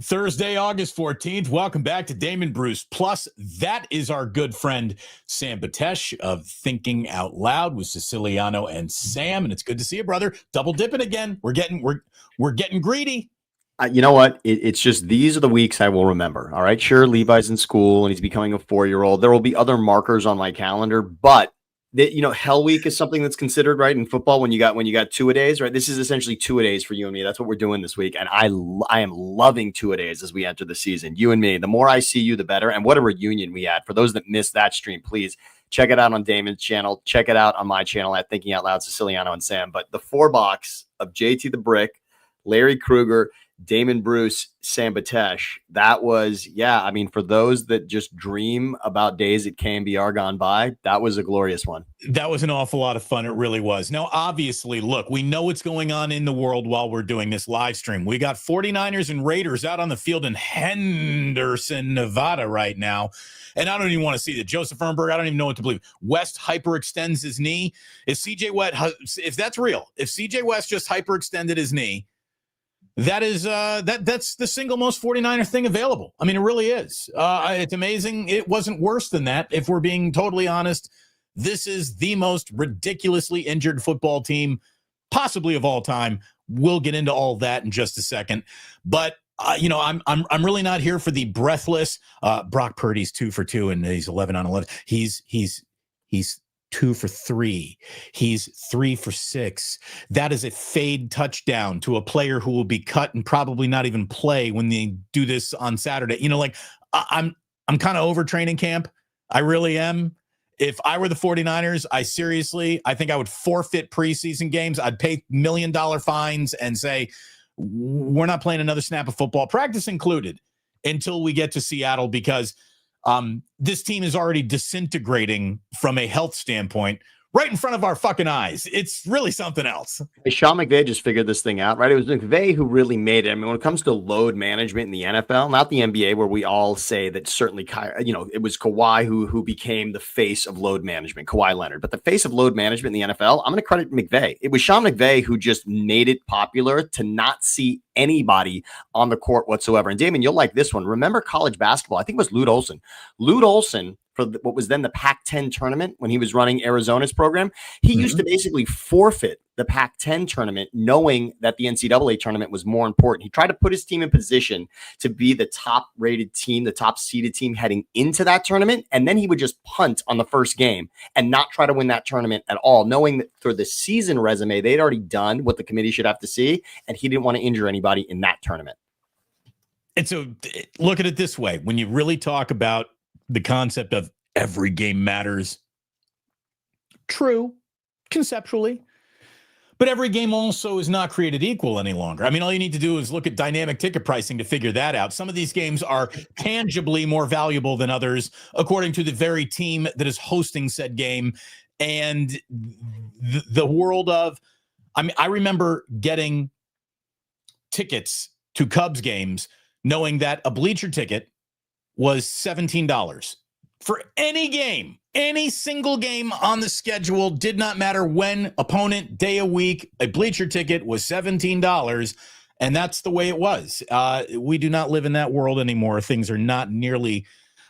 Thursday, August 14th. Welcome back to Damon Bruce. Plus, that is our good friend Sam Batesh of Thinking Out Loud with Siciliano and Sam. And it's good to see you, brother. Double dipping again. We're getting greedy. You know what? It's just these are the weeks I will remember. All right. Sure, Levi's in school and he's becoming a 4-year-old. There will be other markers on my calendar, but Hell Week is something that's considered, right, in football when you got two-a-days, right? This is essentially two-a-days for you and me. That's what we're doing this week, and I am loving two-a-days as we enter the season. You and me, the more I see you, the better. And what a reunion we had. For those that missed that stream, please check it out on Damon's channel. Check it out on my channel at Thinking Out Loud, Siciliano and Sam. But the 4-box of JT the Brick, Larry Krueger, Damon Bruce, Sam Batesh, that was, for those that just dream about days at KNBR gone by, that was a glorious one. That was an awful lot of fun. It really was. Now, obviously, look, we know what's going on in the world while we're doing this live stream. We got 49ers and Raiders out on the field in Henderson, Nevada right now. And I don't even want to see that. Joseph Ehrenberg, I don't even know what to believe. West hyperextends his knee. If that's real, if CJ West just hyperextended his knee, that's the single most 49er thing available. I mean, it really is. It's amazing. It wasn't worse than that. If we're being totally honest, this is the most ridiculously injured football team possibly of all time. We'll get into all that in just a second. But I'm really not here for the breathless. Brock Purdy's 2 for 2 and he's 11 on 11. He's 2 for 3. He's 3 for 6. That is a fade touchdown to a player who will be cut and probably not even play when they do this on Saturday. I'm kind of over training camp. I really am. If I were the 49ers, I think I would forfeit preseason games. I'd pay $1 million fines and say, we're not playing another snap of football, practice included, until we get to Seattle, because this team is already disintegrating from a health standpoint right in front of our fucking eyes. It's really something else. Hey, Sean McVay just figured this thing out, right? It was McVay who really made it. I mean, when it comes to load management in the NFL, not the NBA, where we all say that certainly, it was Kawhi who became the face of load management, Kawhi Leonard. But the face of load management in the NFL, I'm going to credit McVay. It was Sean McVay who just made it popular to not see anybody on the court whatsoever. And Damon, you'll like this one. Remember college basketball? I think it was Lute Olson. Lute Olson, for what was then the Pac-10 tournament when he was running Arizona's program, he used to basically forfeit the Pac-10 tournament, knowing that the NCAA tournament was more important. He tried to put his team in position to be the top-rated team, the top-seeded team heading into that tournament, and then he would just punt on the first game and not try to win that tournament at all, knowing that for the season resume, they'd already done what the committee should have to see, and he didn't want to injure anybody in that tournament. And so look at it this way. When you really talk about the concept of every game matters, true, conceptually, but every game also is not created equal any longer. I mean, all you need to do is look at dynamic ticket pricing to figure that out. Some of these games are tangibly more valuable than others, according to the very team that is hosting said game. And the world of, I remember getting tickets to Cubs games knowing that a bleacher ticket was $17 for any game, any single game on the schedule. Did not matter when, opponent, day of week, a bleacher ticket was $17. And that's the way it was. We do not live in that world anymore. Things are not nearly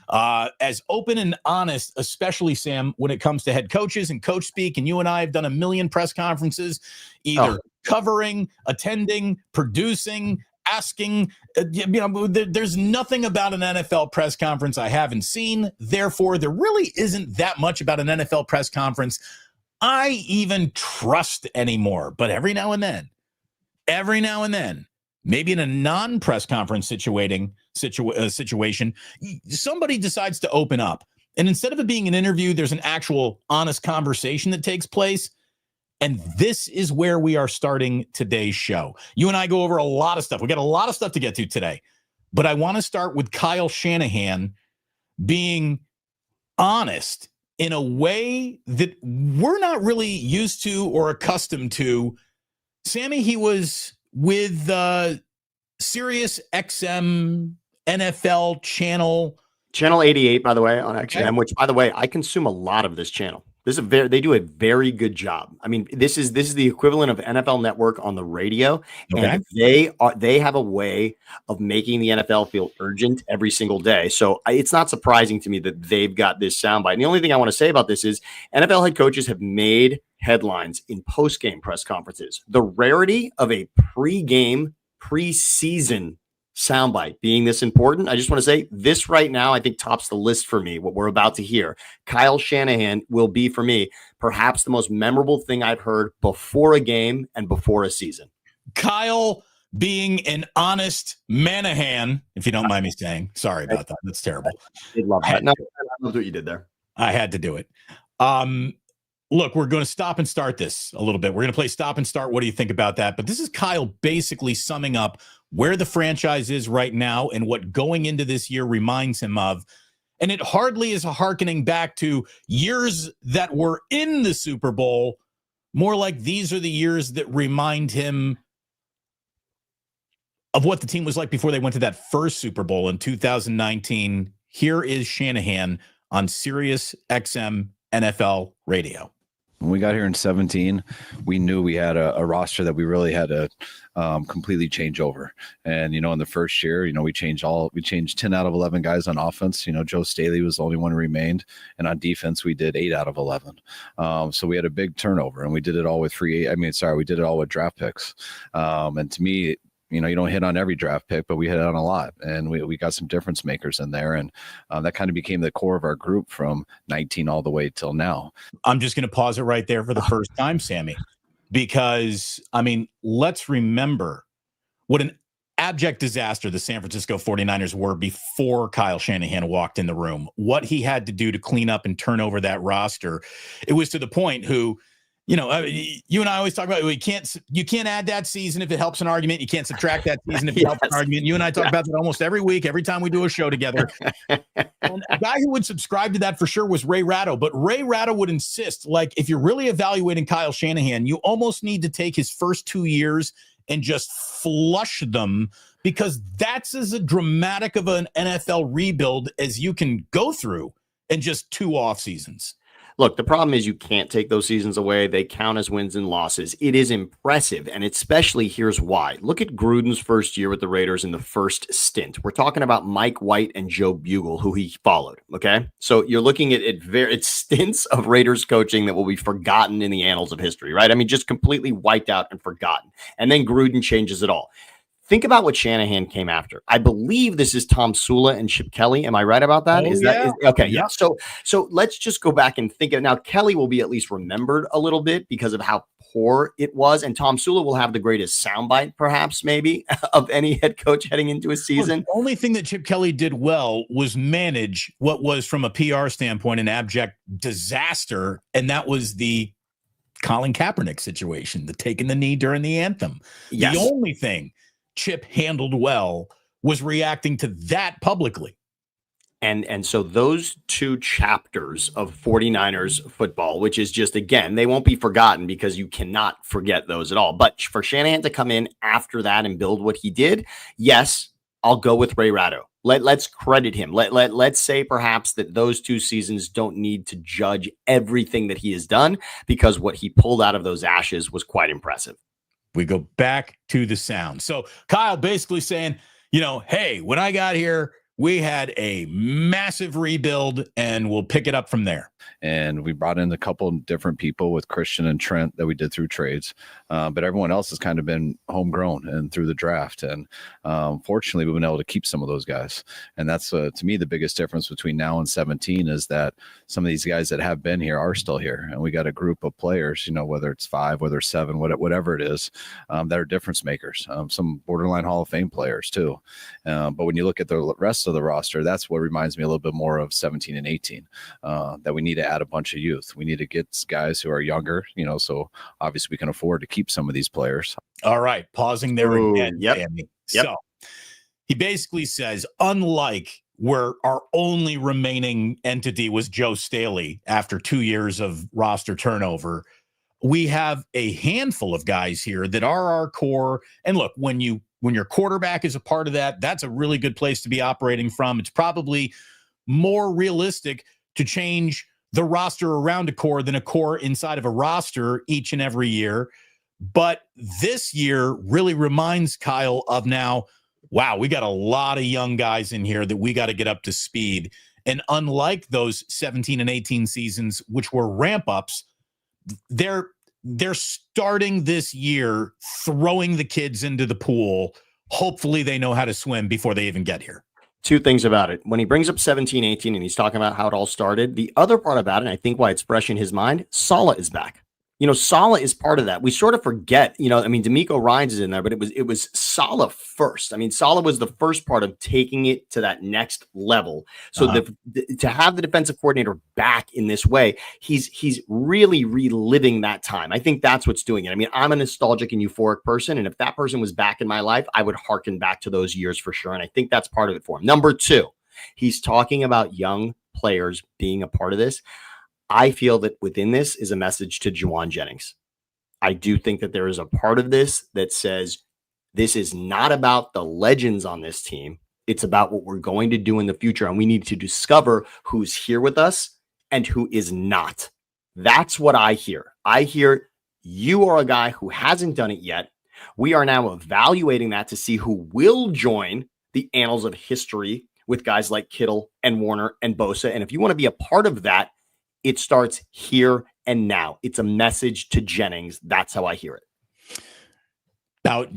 as open and honest, especially, Sam, when it comes to head coaches and coach speak. And you and I have done a million press conferences, either covering, attending, producing, asking. There's nothing about an NFL press conference I haven't seen. Therefore, there really isn't that much about an NFL press conference I even trust anymore. But every now and then, maybe in a non-press conference situation, somebody decides to open up. And instead of it being an interview, there's an actual honest conversation that takes place. And this is where we are starting today's show. You and I go over a lot of stuff. We got a lot of stuff to get to today. But I want to start with Kyle Shanahan being honest in a way that we're not really used to or accustomed to. Sammy, he was with Sirius XM NFL channel. Channel 88, by the way, on XM, which, by the way, I consume a lot of this channel. They do a very good job. I mean, this is the equivalent of NFL Network on the radio, Okay. and they have a way of making the NFL feel urgent every single day. So it's not surprising to me that they've got this soundbite. And the only thing I want to say about this is NFL head coaches have made headlines in post-game press conferences. The rarity of a preseason soundbite being this important, I just want to say this right now, I think tops the list for me, what we're about to hear. Kyle Shanahan will be, for me, perhaps the most memorable thing I've heard before a game and before a season. Kyle being an honest Manahan, if you don't mind me saying. Sorry about that. That's terrible. I love that. No, I love what you did there. I had to do it. Look, we're going to stop and start this a little bit. We're going to play stop and start. What do you think about that? But this is Kyle basically summing up where the franchise is right now and what going into this year reminds him of. And it hardly is a hearkening back to years that were in the Super Bowl. More like these are the years that remind him of what the team was like before they went to that first Super Bowl in 2019. Here is Shanahan on Sirius XM NFL radio. When we got here in 17, we knew we had a roster that we really had to completely change over. And, in the first year, we changed 10 out of 11 guys on offense. Joe Staley was the only one who remained. And on defense, we did 8 out of 11. So we had a big turnover, and we did it all with we did it all with draft picks. And to me, you don't hit on every draft pick, but we hit on a lot, and we got some difference makers in there. And that kind of became the core of our group from 19 all the way till now. I'm just going to pause it right there for the first time, Sammy, because, let's remember what an abject disaster the San Francisco 49ers were before Kyle Shanahan walked in the room, what he had to do to clean up and turn over that roster. It was to the point you and I always talk about you can't add that season if it helps an argument. You can't subtract that season if it helps an argument. You and I talk about that almost every week, every time we do a show together. And a guy who would subscribe to that for sure was Ray Ratto. But Ray Ratto would insist, if you're really evaluating Kyle Shanahan, you almost need to take his first 2 years and just flush them, because that's as dramatic of an NFL rebuild as you can go through in just 2 off seasons. Look, the problem is you can't take those seasons away. They count as wins and losses. It is impressive, and especially here's why. Look at Gruden's first year with the Raiders in the first stint. We're talking about Mike White and Joe Bugle, who he followed, okay? So you're looking at it's stints of Raiders coaching that will be forgotten in the annals of history, right? Just completely wiped out and forgotten. And then Gruden changes it all. Think about what Shanahan came after. I believe this is Tom Sula and Chip Kelly. Am I right about that? Okay? Yeah. So let's just go back and think of now. Kelly will be at least remembered a little bit because of how poor it was, and Tom Sula will have the greatest soundbite, perhaps, maybe, of any head coach heading into a season. The only thing that Chip Kelly did well was manage what was, from a PR standpoint, an abject disaster, and that was the Colin Kaepernick situation, the taking the knee during the anthem. Yes. The only thing Chip handled well was reacting to that publicly. And so those 2 chapters of 49ers football, which is just, again, they won't be forgotten because you cannot forget those at all. But for Shanahan to come in after that and build what he did, yes, I'll go with Ray Ratto. Let's credit him. Let's say perhaps that those 2 seasons don't need to judge everything that he has done, because what he pulled out of those ashes was quite impressive. We go back to the sound. So Kyle basically saying, hey, when I got here, we had a massive rebuild, and we'll pick it up from there. And we brought in a couple of different people with Christian and Trent that we did through trades. But everyone else has kind of been homegrown and through the draft. And fortunately, we've been able to keep some of those guys. And that's, to me, the biggest difference between now and 17 is that some of these guys that have been here are still here. And we got a group of players, whether it's 5, whether it's 7, whatever it is, that are difference makers. Some borderline Hall of Fame players, too. But when you look at the rest of the roster, that's what reminds me a little bit more of 17 and 18, that we need to add a bunch of youth. We need to get guys who are younger, so obviously we can afford to keep some of these players. All right, pausing there again. Yep. So he basically says, unlike where our only remaining entity was Joe Staley after 2 years of roster turnover, we have a handful of guys here that are our core. And look, when your quarterback is a part of that, that's a really good place to be operating from. It's probably more realistic to change the roster around a core than a core inside of a roster each and every year. But this year really reminds Kyle of now, wow, we got a lot of young guys in here that we got to get up to speed. And unlike those 17 and 18 seasons, which were ramp ups, they're starting this year throwing the kids into the pool. Hopefully they know how to swim before they even get here. Two things about it. When he brings up 17, 18, and he's talking about how it all started, the other part about it, and I think why it's fresh in his mind, Saleh is back. Saleh is part of that. We sort of forget, D'Amico Ryans is in there, but it was Saleh first. Saleh was the first part of taking it to that next level. So to have the defensive coordinator back in this way, he's really reliving that time. I think that's what's doing it. I'm a nostalgic and euphoric person, and if that person was back in my life, I would hearken back to those years for sure. And I think that's part of it for him. Number two, he's talking about young players being a part of this. I feel that within this is a message to Juwan Jennings. I do think that there is a part of this that says this is not about the legends on this team. It's about what we're going to do in the future. And we need to discover who's here with us and who is not. That's what I hear. I hear you are a guy who hasn't done it yet. We are now evaluating that to see who will join the annals of history with guys like Kittle and Warner and Bosa. And if you want to be a part of that, it starts here and now. It's a message to Jennings. That's how I hear it. About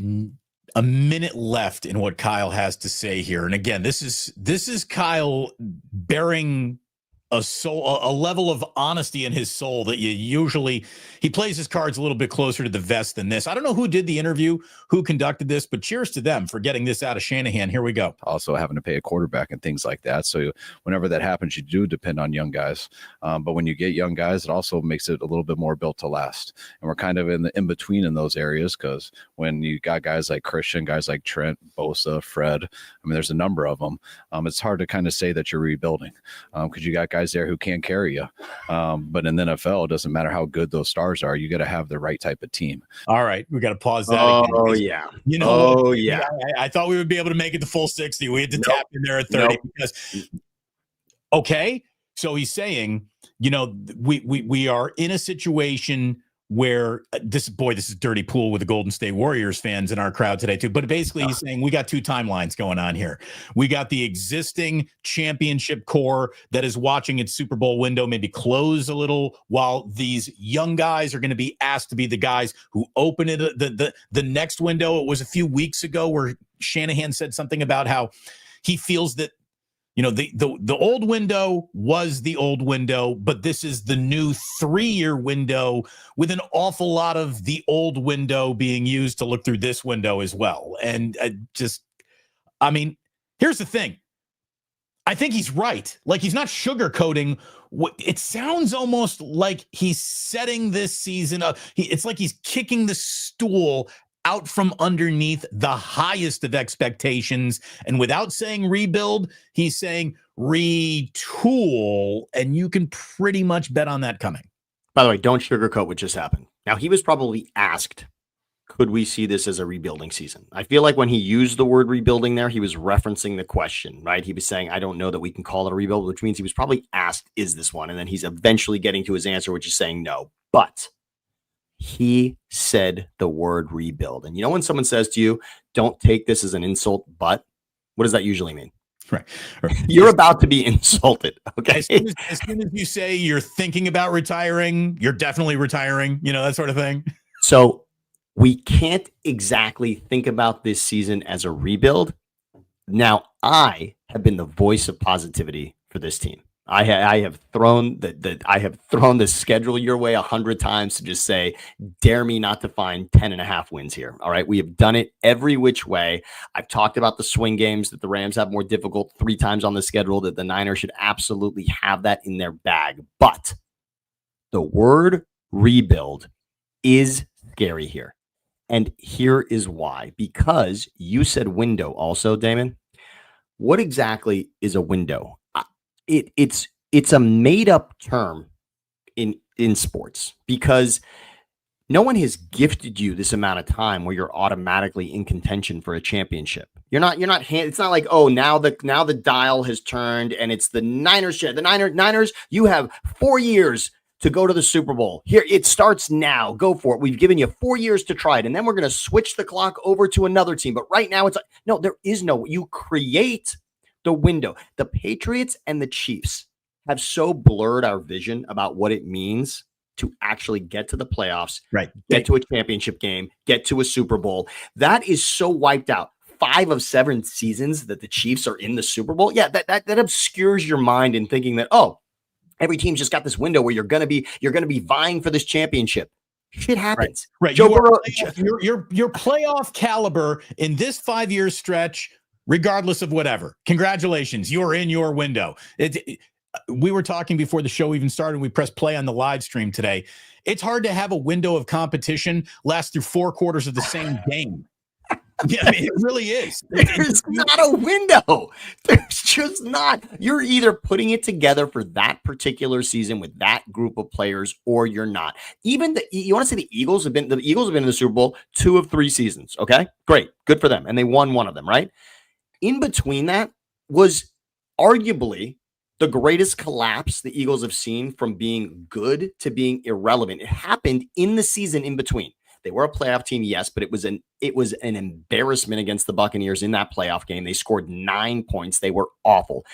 a minute left in what Kyle has to say here. And again, this is Kyle bearing a level of honesty in his soul that he plays his cards a little bit closer to the vest than this. I don't know who did the interview, who conducted this, but cheers to them for getting this out of Shanahan. Here we go. Also having to pay a quarterback and things like that. So whenever that happens, you do depend on young guys. But when you get young guys, it also makes it a little bit more built to last. And we're kind of in between in those areas, because when you got guys like Christian, guys like Trent, Bosa, Fred, there's a number of them. It's hard to kind of say that you're rebuilding because you got guys there who can carry you. But in the NFL, it doesn't matter how good those stars are. You got to have the right type of team. All right. We got to pause that. Oh, again. Yeah. I thought we would be able to make it the full 60. We had to tap in there at 30 because, okay. So he's saying, we are in a situation where this is dirty pool with the Golden State Warriors fans in our crowd today too. But basically he's saying we got two timelines going on here. We got the existing championship core that is watching its Super Bowl window maybe close a little, while these young guys are going to be asked to be the guys who open it. The next window, it was a few weeks ago where Shanahan said something about how he feels that the old window was the old window, but this is the new 3-year window with an awful lot of the old window being used to look through this window as well. And here's the thing. I think he's right. Like, he's not sugarcoating. It sounds almost like he's setting this season up. It's like he's kicking the stool out from underneath the highest of expectations. And without saying rebuild, he's saying retool. And you can pretty much bet on that coming. By the way, don't sugarcoat what just happened. Now, he was probably asked, could we see this as a rebuilding season? I feel like when he used the word rebuilding there, he was referencing the question, right? He was saying, I don't know that we can call it a rebuild, which means he was probably asked, is this one? And then he's eventually getting to his answer, which is saying no. But he said the word rebuild. And when someone says to you, don't take this as an insult, but what does that usually mean? Right. You're about to be insulted. Okay. As soon as you say you're thinking about retiring, you're definitely retiring, that sort of thing. So we can't exactly think about this season as a rebuild. Now, I have been the voice of positivity for this team. I have thrown the schedule your way 100 times to just say, dare me not to find 10.5 wins here. All right. We have done it every which way. I've talked about the swing games that the Rams have more difficult 3 times on the schedule, that the Niners should absolutely have that in their bag. But the word rebuild is scary here. And here is why. Because you said window also, Damon. What exactly is a window? It's a made up term in sports, because No one has gifted you this amount of time where you're automatically in contention for a championship. It's not like, oh, now the dial has turned and it's the Niners. The Niners, you have 4 years to go to the Super Bowl. Here, it starts now. Go for it. We've given you 4 years to try it. And then we're going to switch the clock over to another team. But right now it's like, no, there is no, you create the window. The Patriots and the Chiefs have so blurred our vision about what it means to actually get to the playoffs, right? Get to a championship game, get to a Super Bowl. That is so wiped out. 5 of 7 seasons that the Chiefs are in the Super Bowl. Yeah, that obscures your mind in thinking that, oh, every team's just got this window where you're gonna be vying for this championship. Shit happens. Right. Joe Burrow, your playoff caliber in this 5-year stretch, regardless of whatever. Congratulations, you're in your window. We were talking before the show even started. We pressed play on the live stream today. It's hard to have a window of competition last through 4 quarters of the same game. Yeah, I mean, it really is. There's not a window. There's just not. You're either putting it together for that particular season with that group of players, or you're not. Even you want to say the Eagles have been in the Super Bowl 2 of 3 seasons. Okay, great, good for them, and they won 1 of them. Right in between that was arguably the greatest collapse the Eagles have seen from being good to being irrelevant. It happened in the season in between. They were a playoff team, yes, but it was an embarrassment against the Buccaneers in that playoff game. They scored 9 points. They were awful.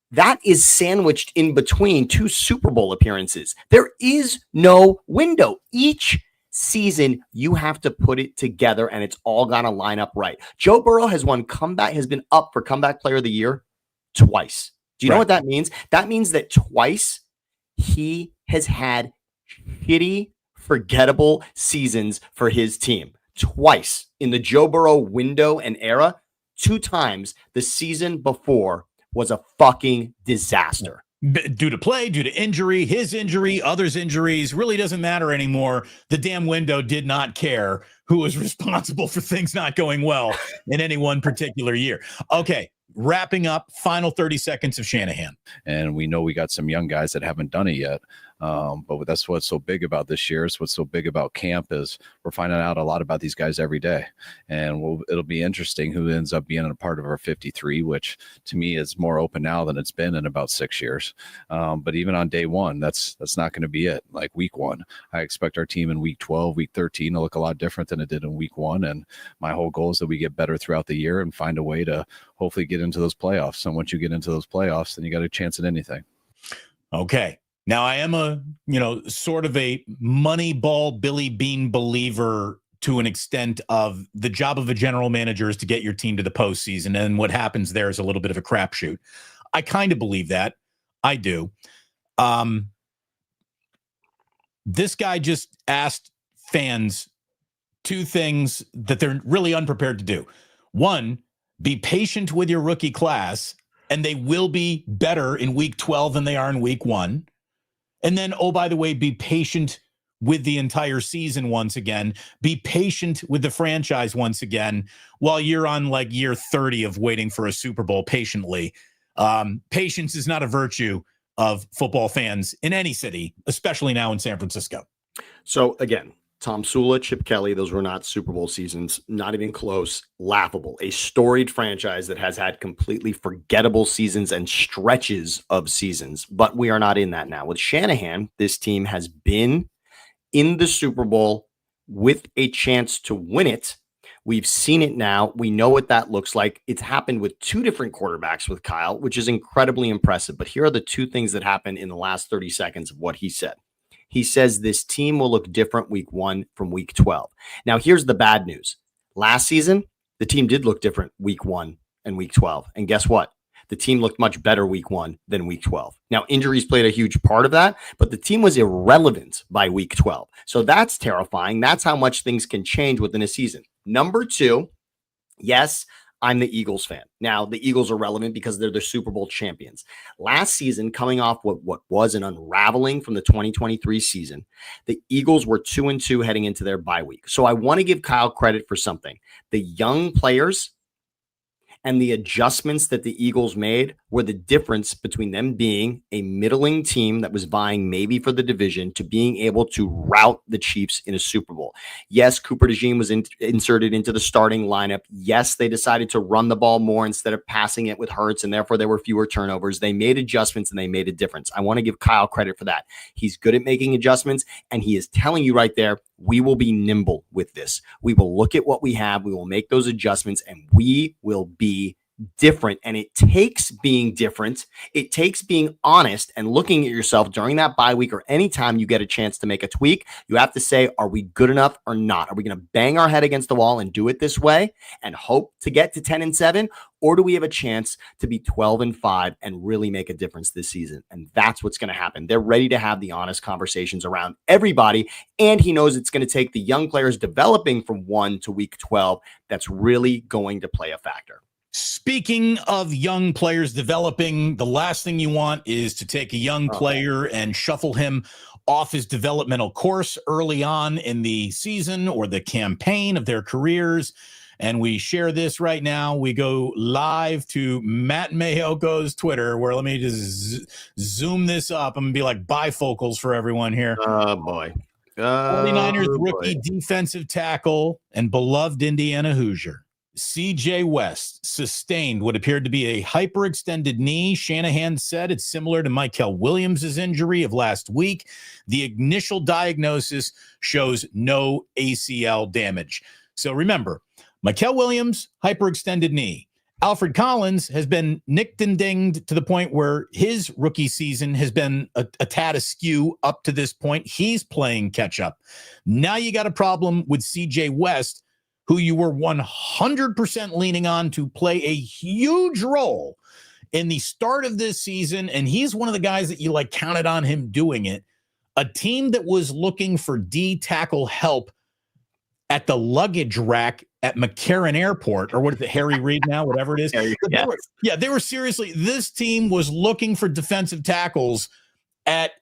That is sandwiched in between 2 Super Bowl appearances. There is no window. Each season, you have to put it together, and it's all got to line up right. Joe Burrow has been up for comeback player of the year twice. Do you know what that means? That means that twice he has had shitty, forgettable seasons for his team. Twice in the Joe Burrow window and era. 2 times the season before was a fucking disaster. Due to play, due to injury, his injury, others' injuries, really doesn't matter anymore. The damn window did not care who was responsible for things not going well in any one particular year. Okay. Wrapping up, final 30 seconds of Shanahan. And we know we got some young guys that haven't done it yet. But that's what's so big about this year. It's what's so big about camp is we're finding out a lot about these guys every day. And it'll be interesting who ends up being a part of our 53, which to me is more open now than it's been in about 6 years. But even on day 1, that's not going to be it. Like week 1, I expect our team in week 12, week 13 to look a lot different than it did in week 1. And my whole goal is that we get better throughout the year and find a way to hopefully get into those playoffs. And once you get into those playoffs, then you got a chance at anything. Okay. Now, I am sort of a Moneyball Billy Bean believer to an extent of the job of a general manager is to get your team to the postseason. And what happens there is a little bit of a crapshoot. I kind of believe that. I do. This guy just asked fans 2 things that they're really unprepared to do. 1, be patient with your rookie class, and they will be better in week 12 than they are in week 1. And then, oh, by the way, be patient with the entire season once again. Be patient with the franchise once again while you're on like year 30 of waiting for a Super Bowl patiently. Patience is not a virtue of football fans in any city, especially now in San Francisco. So again, Tom Sula, Chip Kelly, those were not Super Bowl seasons, not even close, laughable. A storied franchise that has had completely forgettable seasons and stretches of seasons, but we are not in that now. With Shanahan, this team has been in the Super Bowl with a chance to win it. We've seen it now. We know what that looks like. It's happened with 2 different quarterbacks with Kyle, which is incredibly impressive. But here are the 2 things that happened in the last 30 seconds of what he said. He says this team will look different week 1 from week 12. Now, here's the bad news. Last season, the team did look different week 1 and week 12. And guess what? The team looked much better week 1 than week 12. Now, injuries played a huge part of that, but the team was irrelevant by week 12. So that's terrifying. That's how much things can change within a season. Number 2, yes, I'm the Eagles fan. Now, the Eagles are relevant because they're the Super Bowl champions. Last season, coming off what was an unraveling from the 2023 season, the Eagles were 2-2 heading into their bye week. So I want to give Kyle credit for something. The young players And the adjustments that the Eagles made were the difference between them being a middling team that was vying maybe for the division to being able to rout the Chiefs in a Super Bowl. Yes, Cooper DeJean was inserted into the starting lineup. Yes, they decided to run the ball more instead of passing it with Hurts, and therefore there were fewer turnovers. They made adjustments, and they made a difference. I want to give Kyle credit for that. He's good at making adjustments, and he is telling you right there, we will be nimble with this. We will look at what we have. We will make those adjustments, and we will be different. And it takes being different. It takes being honest and looking at yourself during that bye week or anytime you get a chance to make a tweak. You have to say, are we good enough or not? Are we going to bang our head against the wall and do it this way and hope to get to 10-7? Or do we have a chance to be 12-5 and really make a difference this season? And that's what's going to happen. They're ready to have the honest conversations around everybody. And he knows it's going to take the young players developing from 1 to week 12. That's really going to play a factor. Speaking of young players developing, the last thing you want is to take a young player and shuffle him off his developmental course early on in the season or the campaign of their careers. And we share this right now. We go live to Matt Mayoko's Twitter, where let me just zoom this up. I'm going to be like bifocals for everyone here. Oh, boy. 49ers rookie defensive tackle and beloved Indiana Hoosier CJ West sustained what appeared to be a hyperextended knee. Shanahan said it's similar to Mykel Williams' injury of last week. The initial diagnosis shows no ACL damage. So remember, Mykel Williams, hyperextended knee. Alfred Collins has been nicked and dinged to the point where his rookie season has been a tad askew up to this point. He's playing catch up. Now you got a problem with CJ West, who you were 100% leaning on to play a huge role in the start of this season. And he's one of the guys that you like counted on him doing it. A team that was looking for D tackle help at the luggage rack at McCarran Airport, or what is it, Harry Reid now, whatever it is. They were seriously, this team was looking for defensive tackles at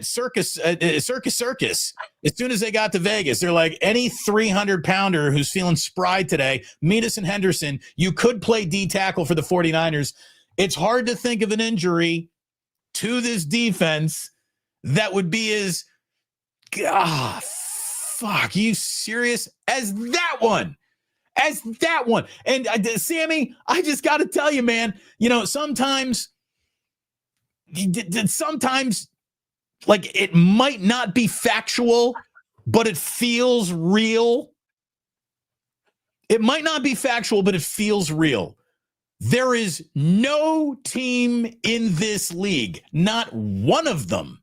Circus. As soon as they got to Vegas, they're like, any 300-pounder who's feeling spry today, meet us in Henderson. You could play D tackle for the 49ers. It's hard to think of an injury to this defense that would be as, fuck, you serious as that one. And Sammy, I just got to tell you, man, sometimes like it might not be factual, but it feels real. It might not be factual, but it feels real. There is no team in this league, not one of them,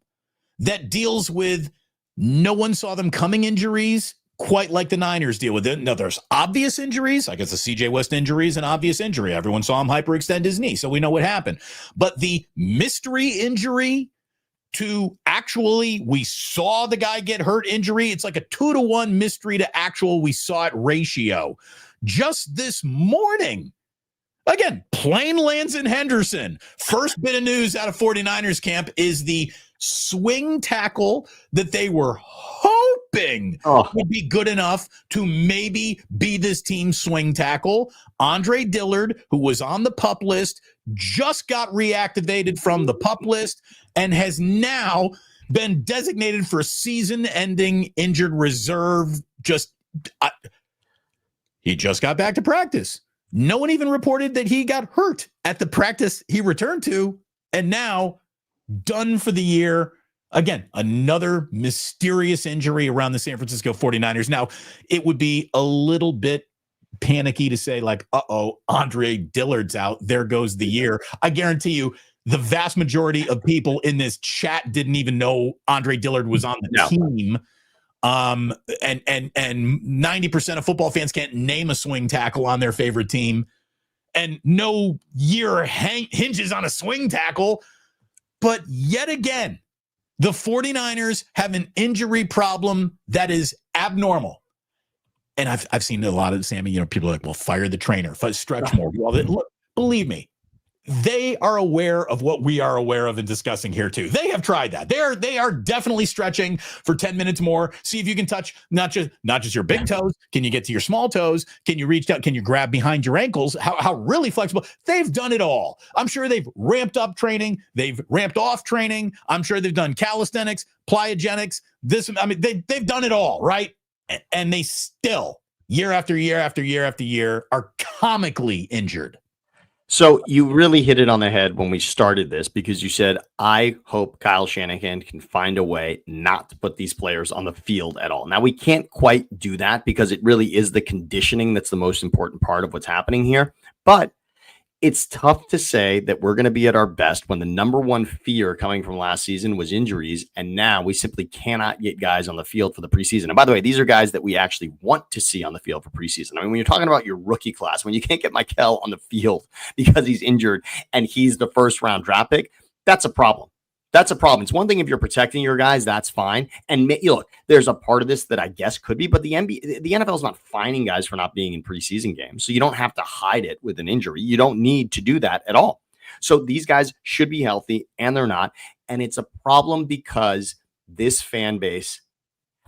that deals with no one saw them coming injuries quite like the Niners deal with it. Now, there's obvious injuries. I guess the CJ West injury is an obvious injury. Everyone saw him hyperextend his knee, so we know what happened. But the mystery injury to actually we saw the guy get hurt injury, it's like a 2-to-1 mystery to actual we saw it ratio. Just this morning, again, plane lands in Henderson. First bit of news out of 49ers camp is the swing tackle that they were hoping would be good enough to maybe be this team's swing tackle. Andre Dillard, who was on the PUP list, just got reactivated from the PUP list and has now been designated for season-ending injured reserve. He just got back to practice. No one even reported that he got hurt at the practice he returned to, and now done for the year. Again, another mysterious injury around the San Francisco 49ers. Now, it would be a little bit panicky to say, like, Andre Dillard's out. There goes the year. I guarantee you the vast majority of people in this chat didn't even know Andre Dillard was on the team. And 90% of football fans can't name a swing tackle on their favorite team. And no year hinges on a swing tackle. But yet again, the 49ers have an injury problem that is abnormal. And I've seen a lot of, Sammy, people are like, well, fire the trainer, stretch more. Well, look, believe me, they are aware of what we are aware of and discussing here too. They have tried that. They are definitely stretching for 10 minutes more. See if you can touch not just your big toes. Can you get to your small toes? Can you reach out? Can you grab behind your ankles? How really flexible? They've done it all. I'm sure they've ramped up training. They've ramped off training. I'm sure they've done calisthenics, plyogens. They've done it all, right? And they still, year after year after year after year, are comically injured. So you really hit it on the head when we started this, because you said, I hope Kyle Shanahan can find a way not to put these players on the field at all. Now, we can't quite do that because it really is the conditioning that's the most important part of what's happening here. But it's tough to say that we're going to be at our best when the number one fear coming from last season was injuries. And now we simply cannot get guys on the field for the preseason. And by the way, these are guys that we actually want to see on the field for preseason. I mean, when you're talking about your rookie class, when you can't get Michael on the field because he's injured and he's the first round draft pick, that's a problem. That's a problem. It's one thing if you're protecting your guys, that's fine. And look, there's a part of this that I guess could be, but the NFL is not fining guys for not being in preseason games. So you don't have to hide it with an injury. You don't need to do that at all. So these guys should be healthy, and they're not. And it's a problem because this fan base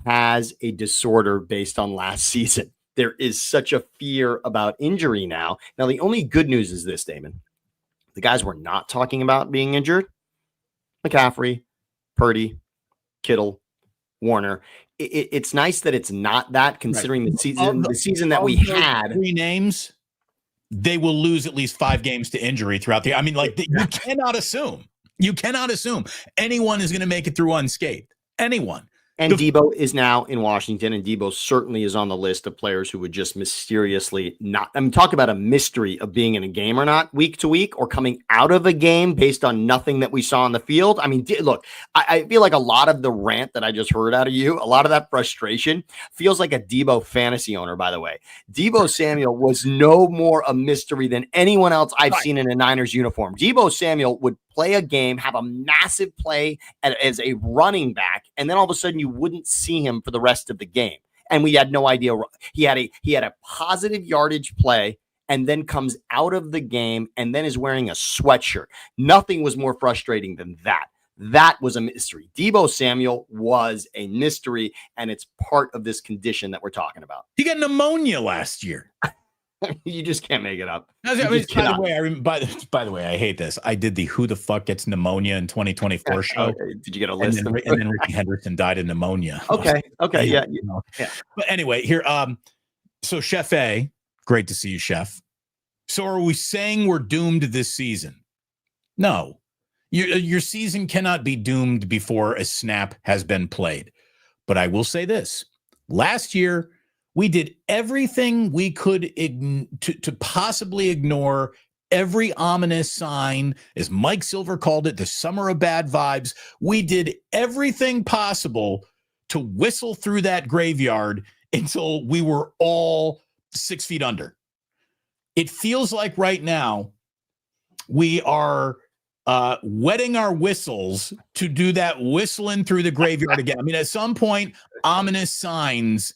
has a disorder based on last season. There is such a fear about injury now. Now, the only good news is this, Damon. The guys we're not talking about being injured, McCaffrey, Purdy, Kittle, Warner. It's nice that it's not that, considering the season that we had. 3 names, they will lose at least 5 games to injury throughout the. I mean, like, you cannot assume. You cannot assume anyone is going to make it through unscathed. Anyone. And Debo is now in Washington, and Debo certainly is on the list of players who would just mysteriously not. I mean, talk about a mystery of being in a game or not week to week, or coming out of a game based on nothing that we saw on the field. I mean, look, I feel like a lot of the rant that I just heard out of you, a lot of that frustration feels like a Debo fantasy owner, by the way. Debo Samuel was no more a mystery than anyone else I've seen in a Niners uniform. Debo Samuel would play a game, have a massive play as a running back, and then all of a sudden you wouldn't see him for the rest of the game. And we had no idea. He had a positive yardage play and then comes out of the game and then is wearing a sweatshirt. Nothing was more frustrating than that. That was a mystery. Debo Samuel was a mystery, and it's part of this condition that we're talking about. He got pneumonia last year. You just can't make it up. By the way, I hate this. I did the Who the Fuck Gets Pneumonia in 2024 show. Okay. Did you get a list? And then Ricky Henderson died of pneumonia. Okay. Yeah. But anyway, here. So Chef A, great to see you, Chef. So are we saying we're doomed this season? No. Your season cannot be doomed before a snap has been played. But I will say this. Last year, we did everything we could to possibly ignore every ominous sign, as Mike Silver called it, the summer of bad vibes. We did everything possible to whistle through that graveyard until we were all 6 feet under. It feels like right now we are wetting our whistles to do that whistling through the graveyard again. I mean, at some point, ominous signs.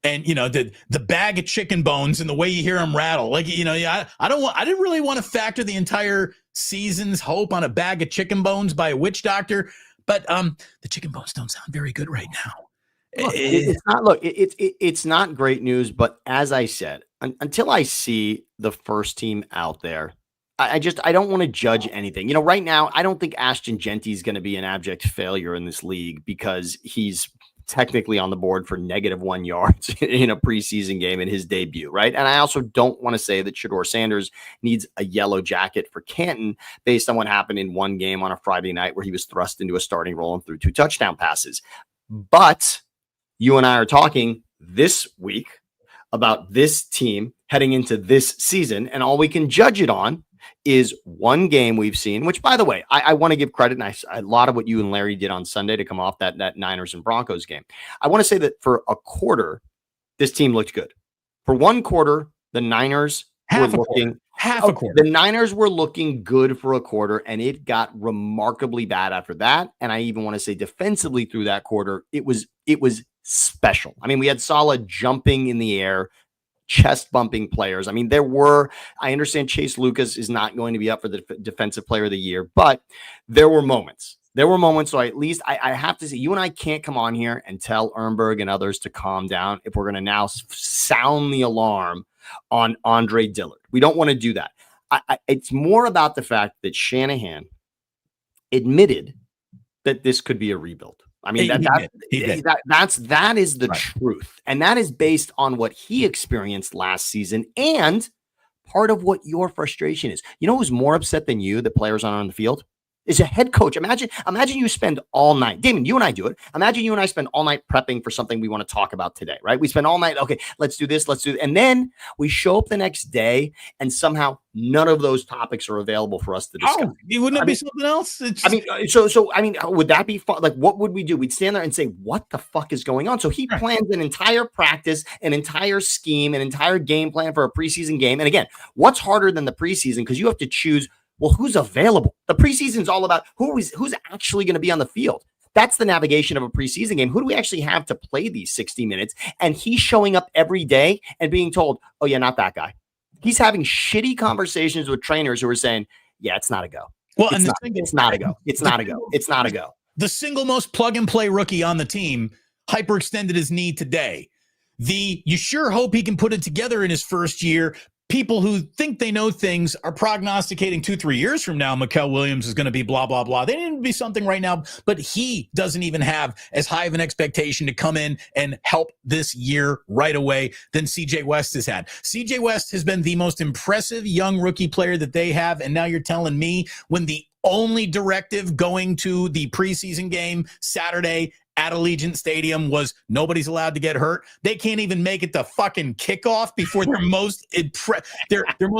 And, the bag of chicken bones and the way you hear them rattle, like, I didn't really want to factor the entire season's hope on a bag of chicken bones by a witch doctor. But the chicken bones don't sound very good right now. It's not great news. But as I said, until I see the first team out there, I don't want to judge anything. Right now, I don't think Ashton Genty is going to be an abject failure in this league because he's technically on the board for -1 yards in a preseason game in his debut, right? And I also don't want to say that Shedeur Sanders needs a yellow jacket for Canton based on what happened in one game on a Friday night where he was thrust into a starting role and threw 2 touchdown passes. But you and I are talking this week about this team heading into this season, and all we can judge it on is one game we've seen, which, by the way, I want to give credit. And a lot of what you and Larry did on Sunday to come off that Niners and Broncos game. I want to say that for a quarter, this team looked good. For one quarter, the Niners were looking the Niners were looking good for a quarter, and it got remarkably bad after that. And I even want to say defensively through that quarter, it was special. I mean, we had Saleh jumping in the air, chest bumping players. I mean, I understand Chase Lucas is not going to be up for the defensive player of the year, but there were moments. So at least I have to say, you and I can't come on here and tell Ehrenberg and others to calm down if we're going to now sound the alarm on Andre Dillard. We don't want to do that. It's more about the fact that Shanahan admitted that this could be a rebuild. I mean, that is the truth. And that is based on what he experienced last season and part of what your frustration is. You know who's more upset than you that players aren't on the field? Is a head coach. Imagine you spend all night. Damon, you and I do it. Imagine you and I spend all night prepping for something we want to talk about today, right? We spend all night, okay, let's do this, and then we show up the next day and somehow none of those topics are available for us to discuss. Wouldn't it be something else? Would that be fun? Like, what would we do? We'd stand there and say, what the fuck is going on? So he plans an entire practice, an entire scheme, an entire game plan for a preseason game. And again, what's harder than the preseason? Because you have to choose, well, who's available? The preseason is all about who's actually going to be on the field. That's the navigation of a preseason game. Who do we actually have to play these 60 minutes? And he's showing up every day and being told, oh, yeah, not that guy. He's having shitty conversations with trainers who are saying, yeah, it's not a go. Well, it's not a go. It's not a go. It's not a go. The single most plug and play rookie on the team hyperextended his knee today. You sure hope he can put it together in his first year. People who think they know things are prognosticating 2-3 years from now, Mikael Williams is going to be blah, blah, blah. They didn't be something right now, but he doesn't even have as high of an expectation to come in and help this year right away than CJ West has had. CJ West has been the most impressive young rookie player that they have. And now you're telling me when the only directive going to the preseason game Saturday at Allegiant Stadium was nobody's allowed to get hurt. They can't even make it the fucking kickoff before their most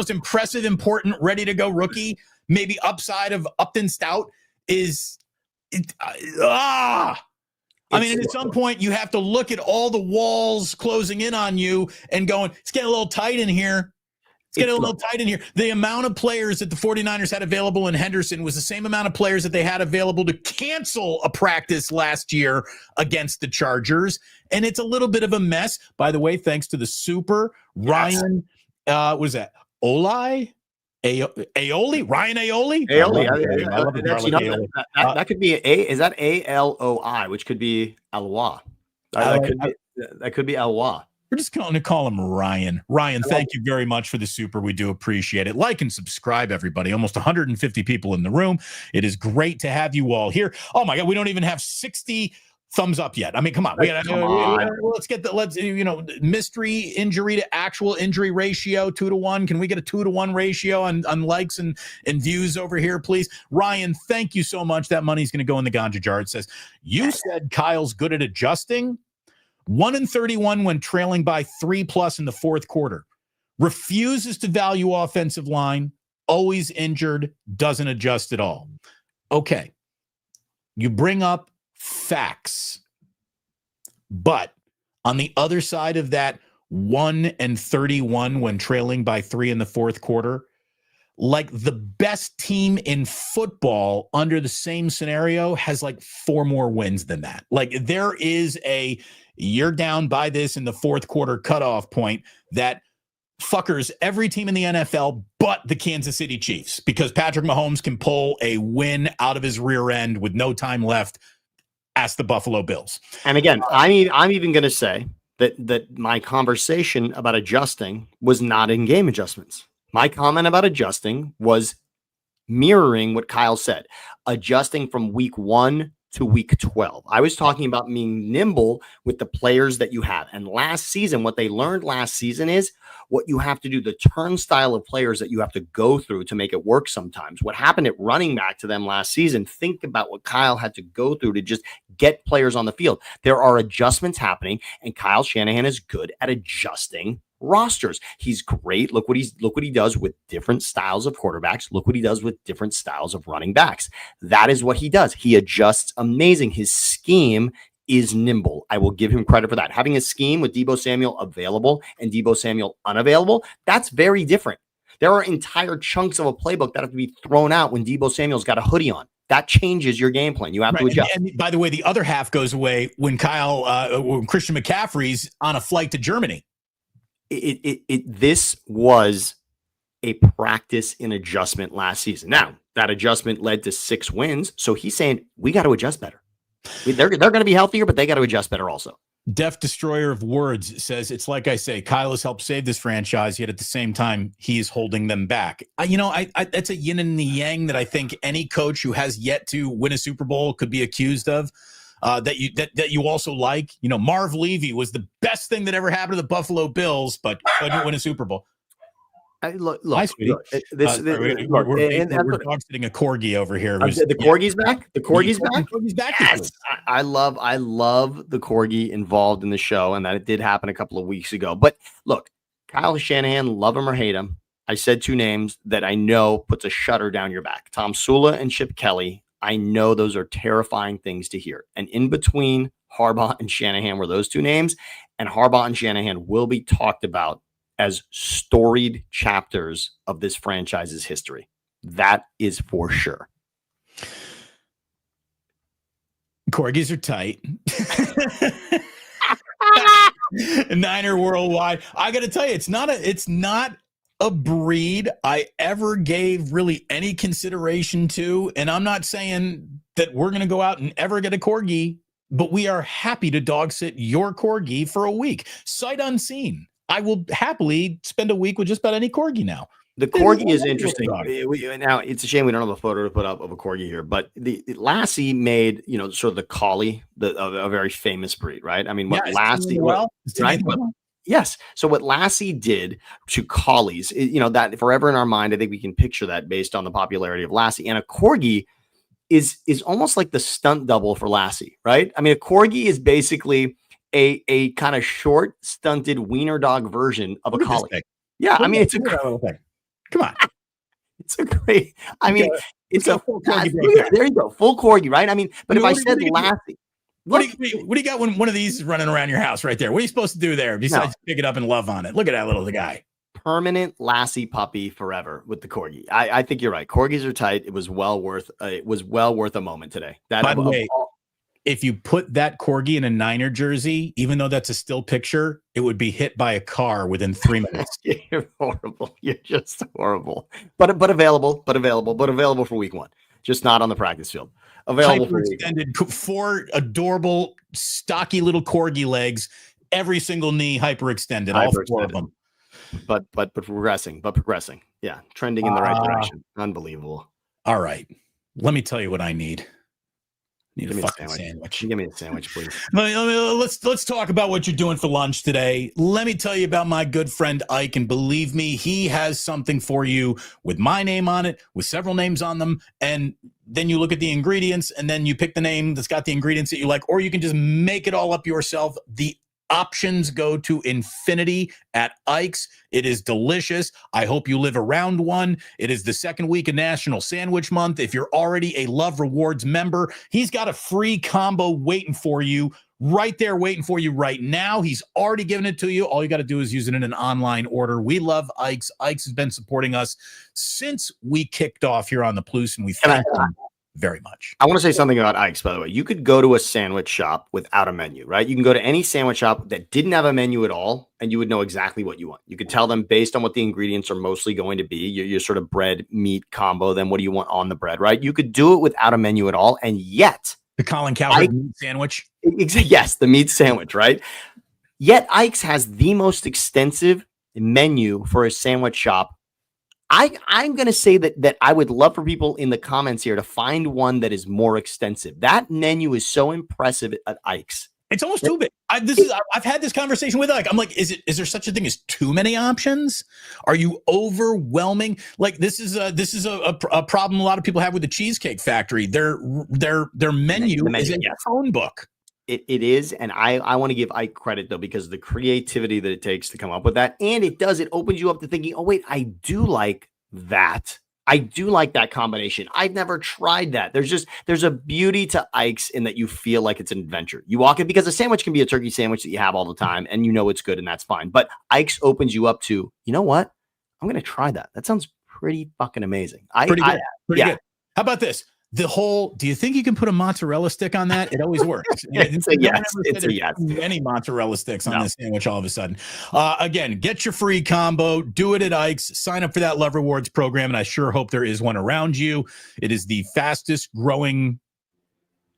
impressive, important, ready to go rookie, maybe upside of Upton Stout is I mean, at some point you have to look at all the walls closing in on you and going, it's getting a little tight in here. It's getting a little tight in here. The amount of players that the 49ers had available in Henderson was the same amount of players that they had available to cancel a practice last year against the Chargers. And it's a little bit of a mess. By the way, thanks to the super, Ryan, what is that? Aoli? Ryan Aioli? That could be is that ALOI, which could be Alois. That could be Alois. We're just going to call him Ryan. Ryan, thank you very much for the super. We do appreciate it. Like and subscribe, everybody. Almost 150 people in the room. It is great to have you all here. Oh my God, we don't even have 60 thumbs up yet. I mean, come on. Let's get mystery injury to actual injury ratio 2-to-1. Can we get a 2-to-1 ratio on likes and views over here, please? Ryan, thank you so much. That money's going to go in the ganja jar. It says, you said Kyle's good at adjusting. 1-31 when trailing by 3+ in the fourth quarter. Refuses to value offensive line. Always injured. Doesn't adjust at all. Okay. You bring up facts. But on the other side of that 1-31 when trailing by 3 in the fourth quarter, like the best team in football under the same scenario has like 4 more wins than that. Like there is you're down by this in the fourth quarter cutoff point that fuckers every team in the NFL but the Kansas City Chiefs, because Patrick Mahomes can pull a win out of his rear end with no time left. Ask the Buffalo Bills. And again, I'm even going to say that my conversation about adjusting was not in-game adjustments. My comment about adjusting was mirroring what Kyle said, adjusting from week 1 to week 12. I was talking about being nimble with the players that you have. And last season, what they learned last season is what you have to do, the turnstile of players that you have to go through to make it work sometimes. What happened at running back to them last season, think about what Kyle had to go through to just get players on the field. There are adjustments happening, and Kyle Shanahan is good at adjusting rosters. He's great. Look what he does with different styles of quarterbacks. Look what he does with different styles of running backs. That is what he does. He adjusts amazing. His scheme is nimble. I will give him credit for that. Having a scheme with Deebo Samuel available and Deebo Samuel unavailable, that's very different. There are entire chunks of a playbook that have to be thrown out when Deebo Samuel's got a hoodie on. That changes your game plan. You have to adjust. And by the way, the other half goes away when when Christian McCaffrey's on a flight to Germany. This was a practice in adjustment last season. Now, that adjustment led to 6 wins. So he's saying we got to adjust better. They're going to be healthier, but they got to adjust better also. Deaf Destroyer of Words says, it's like I say, Kyle has helped save this franchise, yet at the same time, he is holding them back. That's a yin and the yang that I think any coach who has yet to win a Super Bowl could be accused of. That you also like. Marv Levy was the best thing that ever happened to the Buffalo Bills, but couldn't win a Super Bowl. Look, Hi, sweetie. We're dog sitting a corgi over here. The corgi's back. The corgi's back. Corgi's back. Yes. I love the corgi involved in the show, and that it did happen a couple of weeks ago. But look, Kyle Shanahan, love him or hate him. I said 2 names that I know puts a shudder down your back: Tom Sula and Chip Kelly. I know those are terrifying things to hear. And in between Harbaugh and Shanahan were those 2 names, and Harbaugh and Shanahan will be talked about as storied chapters of this franchise's history. That is for sure. Corgis are tight. Niner worldwide. I got to tell you, it's not a breed I ever gave really any consideration to. And I'm not saying that we're going to go out and ever get a corgi, but we are happy to dog sit your corgi for a week. Sight unseen. I will happily spend a week with just about any corgi now. The corgi is interesting. Now, it's a shame we don't have a photo to put up of a corgi here, but the Lassie made, sort of the collie, a very famous breed, right? I mean, what Lassie, right? Yes. So what Lassie did to collies, that forever in our mind, I think we can picture that based on the popularity of Lassie. And a corgi is almost like the stunt double for Lassie, right? I mean, a corgi is basically a kind of short, stunted wiener dog version of a collie. Yeah, I mean, it's a thing. Come on. It's a great, it's a full corgi. There you go. Full corgi, right? I mean, but if I said Lassie. What do you got when one of these is running around your house right there? What are you supposed to do there besides pick it up and love on it? Look at that little guy. Permanent Lassie puppy forever with the corgi. I think you're right. Corgis are tight. It was well worth a moment today. By the way, if you put that corgi in a Niner jersey, even though that's a still picture, it would be hit by a car within 3 minutes. You're horrible. You're just horrible. But available for week 1. Just not on the practice field. Available for extended 4 adorable, stocky little corgi legs, every single knee hyperextended, all 4 of them. But progressing. Yeah, trending in the right direction. Unbelievable. All right. Let me tell you what I need. Give me a sandwich. Give me a sandwich, please. Let's talk about what you're doing for lunch today. Let me tell you about my good friend Ike, and believe me, he has something for you with my name on it, with several names on them, and then you look at the ingredients, and then you pick the name that's got the ingredients that you like, or you can just make it all up yourself. The options go to infinity at Ike's. It is delicious. I hope you live around one. It is the second week of National Sandwich Month. If you're already a Love Rewards member, he's got a free combo waiting for you right there, waiting for you right now. He's already given it to you. All you got to do is use it in an online order. We love Ike's. Ike's has been supporting us since we kicked off here on the Plus, and we thank them very much. I want to say something about Ike's, by the way. You could go to a sandwich shop without a menu, right? You can go to any sandwich shop that didn't have a menu at all, and you would know exactly what you want. You could tell them based on what the ingredients are mostly going to be, your sort of bread meat combo, then what do you want on the bread, right? You could do it without a menu at all, and yet the Colin Cowherd meat sandwich. Yes, the meat sandwich, right? Yet Ike's has the most extensive menu for a sandwich shop. I'm going to say that I would love for people in the comments here to find one that is more extensive. That menu is so impressive at Ike's. It's almost too big. I've had this conversation with Ike. I'm like, is there such a thing as too many options? Are you overwhelming? Like this is a problem a lot of people have with the Cheesecake Factory. Their menu is in your phone book. It is, and I want to give Ike credit though, because the creativity that it takes to come up with that, and it opens you up to thinking, oh wait, I do like that. I do like that combination. I've never tried that. There's a beauty to Ike's in that you feel like it's an adventure. You walk in, because a sandwich can be a turkey sandwich that you have all the time and you know it's good and that's fine. But Ike's opens you up to, you know what? I'm going to try that. That sounds pretty fucking amazing. Pretty good. How about this? The whole, do you think you can put a mozzarella stick on that? It always works. It's a yes. It's a yes. Many mozzarella sticks on this sandwich all of a sudden. Again, get your free combo. Do it at Ike's. Sign up for that Love Rewards program, and I sure hope there is one around you. It is the fastest growing.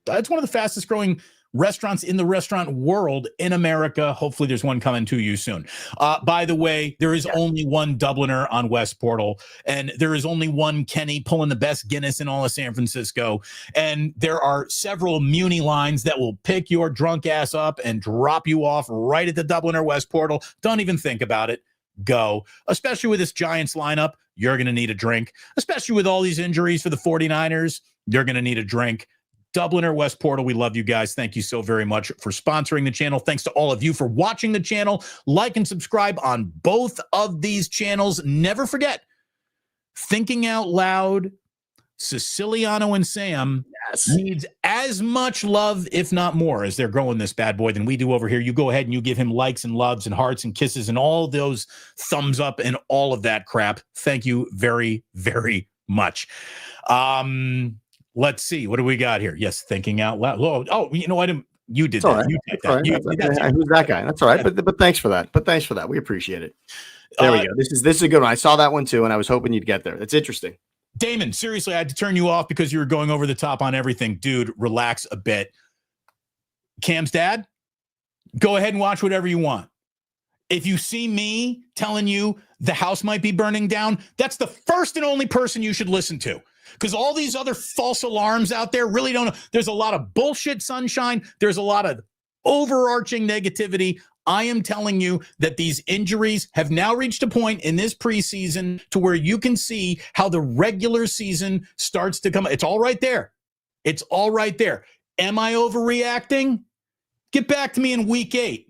It's one of the fastest growing restaurants in the restaurant world in America. Hopefully there's one coming to you soon. By the way, there is only one Dubliner on West Portal, and there is only one Kenny pulling the best Guinness in all of San Francisco. And there are several Muni lines that will pick your drunk ass up and drop you off right at the Dubliner West Portal. Don't even think about it. Go. Especially with this Giants lineup, you're going to need a drink. Especially with all these injuries for the 49ers, you're going to need a drink. Dubliner West Portal, we love you guys. Thank you so very much for sponsoring the channel. Thanks to all of you for watching the channel. Like and subscribe on both of these channels. Never forget, Thinking Out Loud, Siciliano and Sam needs as much love, if not more, as they're growing this bad boy than we do over here. You go ahead and you give him likes and loves and hearts and kisses and all those thumbs up and all of that crap. Thank you very, very much. Let's see. What do we got here? Yes, Thinking Out Loud. Oh, you know, you did that. Right. You did that. Right. Who's that guy? That's all right. But thanks for that. We appreciate it. There we go. This is a good one. I saw that one too, and I was hoping you'd get there. It's interesting. Damon, seriously, I had to turn you off because you were going over the top on everything. Dude, relax a bit. Cam's dad, go ahead and watch whatever you want. If you see me telling you the house might be burning down, that's the first and only person you should listen to. Because all these other false alarms out there really don't know. There's a lot of bullshit sunshine. There's a lot of overarching negativity. I am telling you that these injuries have now reached a point in this preseason to where you can see how the regular season starts to come. It's all right there. It's all right there. Am I overreacting? Get back to me in week 8.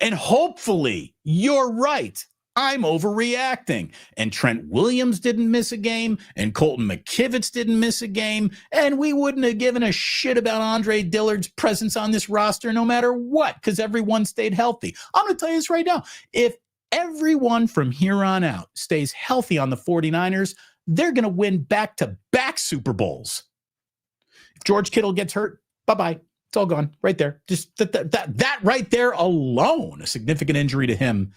And hopefully you're right. I'm overreacting. And Trent Williams didn't miss a game, and Colton McKivitz didn't miss a game, and we wouldn't have given a shit about Andre Dillard's presence on this roster no matter what, because everyone stayed healthy. I'm going to tell you this right now. If everyone from here on out stays healthy on the 49ers, they're going to win back-to-back Super Bowls. If George Kittle gets hurt, bye-bye. It's all gone right there. Just that right there alone, a significant injury to him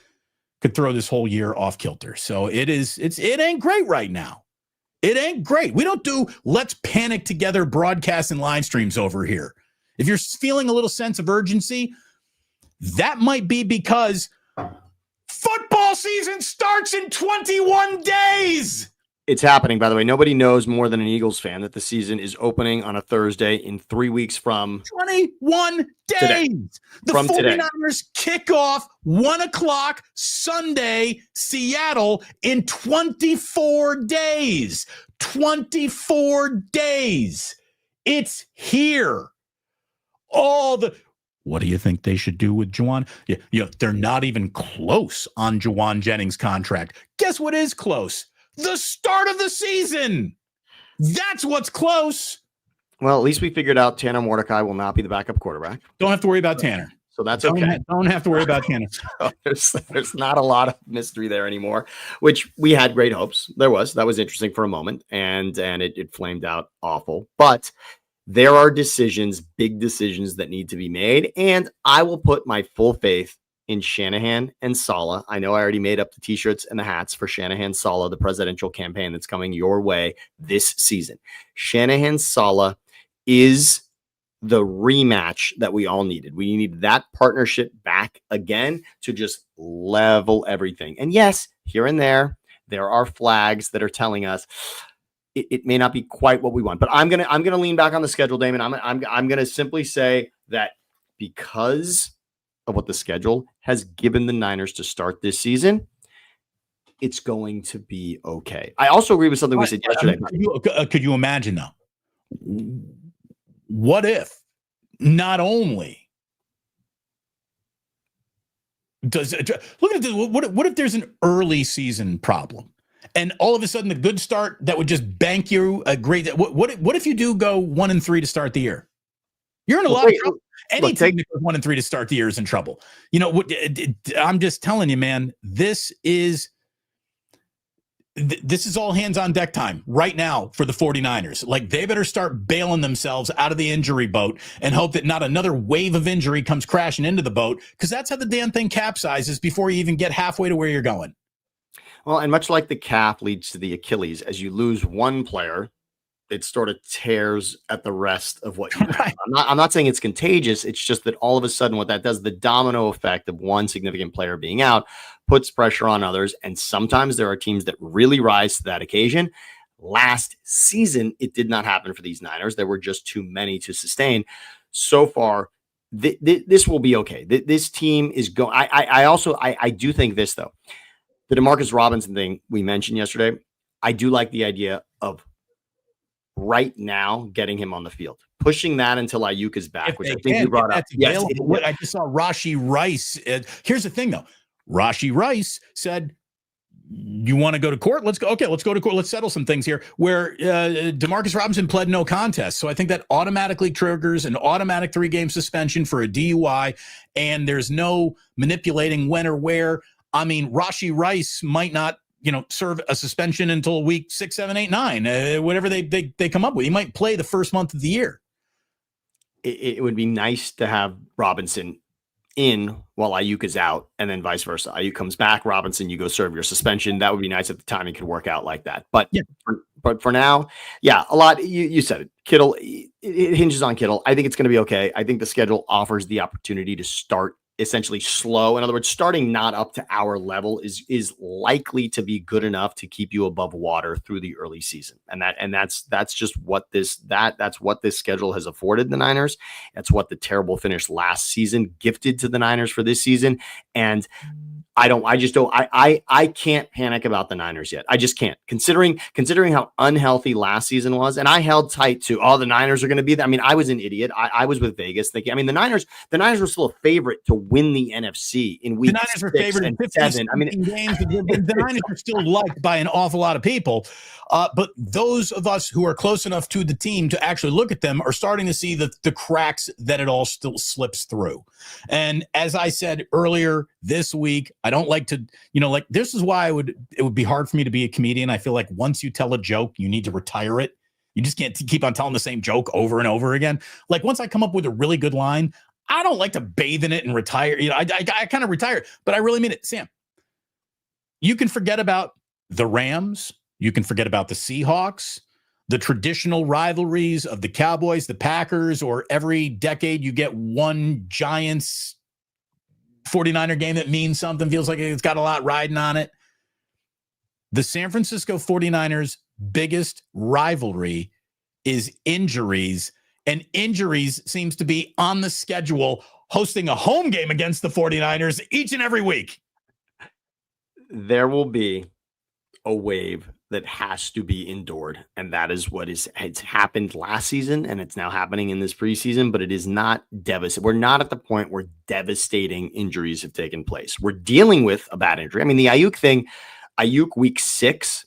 could throw this whole year off kilter. So it ain't great right now. It ain't great. We don't do let's panic together broadcasts and live streams over here. If you're feeling a little sense of urgency, that might be because football season starts in 21 days. It's happening, by the way. Nobody knows more than an Eagles fan that the season is opening on a Thursday in 3 weeks from 21 days. Today. The 49ers kick off 1:00 Sunday, Seattle, in 24 days. 24 days. It's here. What do you think they should do with Juwan? Yeah, they're not even close on Juwan Jennings' contract. Guess what is close? The start of the season. That's what's close. Well, at least we figured out Tanner Mordecai will not be the backup quarterback. Don't have to worry about Tanner. So that's okay. Don't have to worry about Tanner. There's not a lot of mystery there anymore, which we had great hopes. That was interesting for a moment, and it flamed out awful. But there are big decisions that need to be made, and I will put my full faith in Shanahan and Saleh. I know I already made up the t-shirts and the hats for Shanahan Saleh, the presidential campaign that's coming your way this season. Shanahan Saleh is the rematch that we all needed. We need that partnership back again to just level everything. And yes, here and there are flags that are telling us it may not be quite what we want. But I'm gonna lean back on the schedule, Damon. I'm gonna simply say that because of what the schedule has given the Niners to start this season, it's going to be okay. I also agree with something we said yesterday. Could you imagine though? What if not only does look at this? What if there's an early season problem, and all of a sudden the good start that would just bank you a great? What if you do go 1-3 to start the year? You're in a lot of trouble. Any team that goes 1-3 to start the year is in trouble. You know, I'm just telling you, man, this is this is all hands on deck time right now for the 49ers. Like, they better start bailing themselves out of the injury boat and hope that not another wave of injury comes crashing into the boat, because that's how the damn thing capsizes before you even get halfway to where you're going. Well, and much like the calf leads to the Achilles, as you lose one player, it sort of tears at the rest of what you have. Right. I'm not saying it's contagious. It's just that all of a sudden what that does, the domino effect of one significant player being out, puts pressure on others. And sometimes there are teams that really rise to that occasion. Last season, it did not happen for these Niners. There were just too many to sustain. So far, this will be okay. This team is going. I do think this, though. The Demarcus Robinson thing we mentioned yesterday, I do like the idea of right now getting him on the field, pushing that until Ayuk is back, which I think you brought up. Yes, I just saw Rashee Rice. Here's the thing, though. Rashee Rice said, you want to go to court? Let's go. Okay, let's go to court. Let's settle some things here, where Demarcus Robinson pled no contest. So I think that automatically triggers an automatic 3-game suspension for a DUI, and there's no manipulating when or where. I mean, Rashee Rice might not, serve a suspension until week 6, 7, 8, 9, whatever they come up with. He might play the first month of the year. It would be nice to have Robinson in while Ayuk is out, and then vice versa. Ayuk comes back, Robinson, you go serve your suspension. That would be nice if the timing could work out like that. But yeah. But for now, yeah, a lot. You said it. Kittle, it hinges on Kittle. I think it's going to be okay. I think the schedule offers the opportunity to start essentially slow. In other words, starting not up to our level is likely to be good enough to keep you above water through the early season. And that's just what that's what this schedule has afforded the Niners. That's what the terrible finish last season gifted to the Niners for this season. And I can't panic about the Niners yet. I just can't. Considering how unhealthy last season was, and I held tight to, the Niners are going to be there. I mean, I was an idiot. I was with Vegas thinking, the Niners were still a favorite to win the NFC in week 6 the Niners were favored in 7. I mean, games. The Niners are still liked by an awful lot of people. But those of us who are close enough to the team to actually look at them are starting to see the cracks that it all still slips through. And as I said earlier this week, I don't like to, this is why it would be hard for me to be a comedian. I feel like once you tell a joke, you need to retire it. You just can't keep on telling the same joke over and over again. Like, once I come up with a really good line, I don't like to bathe in it and retire. I kind of retire, but I really mean it. Sam, you can forget about the Rams. You can forget about the Seahawks, the traditional rivalries of the Cowboys, the Packers, or every decade you get one Giants 49er game that means something, feels like it's got a lot riding on it. The San Francisco 49ers' biggest rivalry is injuries, and injuries seems to be on the schedule, hosting a home game against the 49ers each and every week. There will be a wave that has to be endured, and that is what it's happened last season, and it's now happening in this preseason, but it is not devastating. We're not at the point where devastating injuries have taken place. We're dealing with a bad injury. I mean, the Ayuk thing, Ayuk week 6,